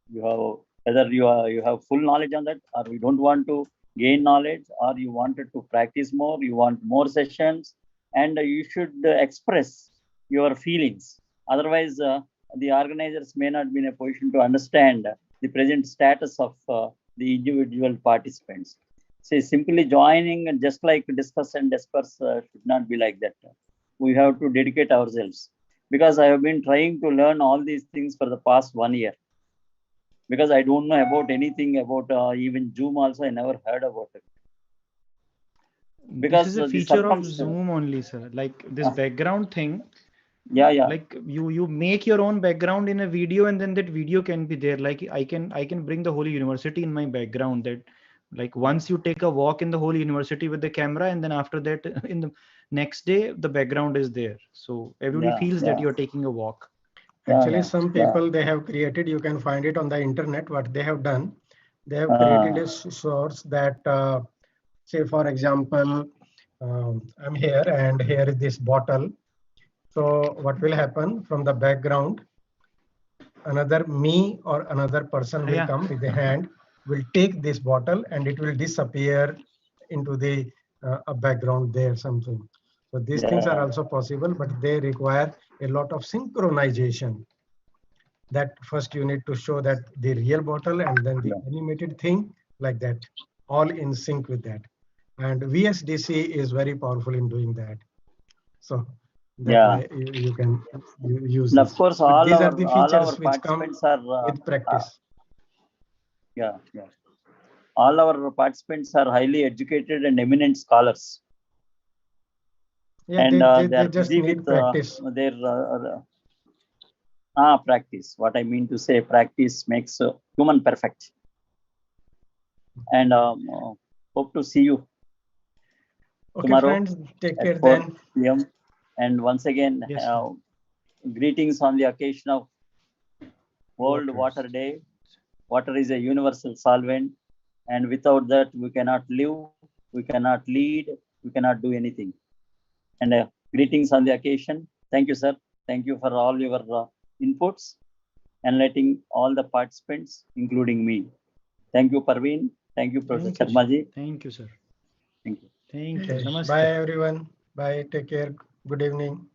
You have whether you have full knowledge on that, or you don't want to gain knowledge, or you wanted to practice more, you want more sessions, and you should express your feelings. Otherwise, the organizers may not be in a position to understand the present status of the individual participants. Say simply joining and just like discuss and disperse should not be like that. We have to dedicate ourselves, because I have been trying to learn all these things for the past 1 year, because I don't know about anything about even Zoom also. I never heard about it. Because this is a the feature of circumstance- Zoom only, sir. Like this background thing. Yeah. Like you make your own background in a video, and then that video can be there. Like I can bring the whole university in my background. That like once you take a walk in the whole university with the camera, and then after that in the next day the background is there. So everybody Yeah, feels that yeah. you're taking a walk. Actually, yeah, some yeah. people, they have created, you can find it on the internet, what they have done. They have Ah. created a source that, say, for example, I'm here and here is this bottle. So what will happen from the background, another me or another person will Yeah. come with a hand, will take this bottle and it will disappear into the a background there, something. So these things are Yeah. also possible, but they require a lot of synchronization. That first you need to show that the real bottle and then the animated thing, like that, all in sync with that. And VSDC is very powerful in doing that. So that Yeah. way you can use And this. of course, But all these are our the features which come participants are with practice. yeah. All our participants are highly educated and eminent scholars, Yeah, and they are just busy need with practice. their practice. What I mean to say, practice makes human perfect. And hope to see you Okay, tomorrow friends, take care at 4 then. p.m. And once again, Yes, sir. greetings on the occasion of World Waters. Water Day. Water is a universal solvent, and without that, we cannot live, we cannot lead, we cannot do anything. And greetings on the occasion. Thank you, sir. Thank you for all your inputs and letting all the participants, including me. Thank you, Parveen. Thank you, Professor Thank you, Sharma ji. sir. Thank you, sir. Thank you. Thank you. Okay. Namaste. Bye, everyone. Bye. Take care. Good evening.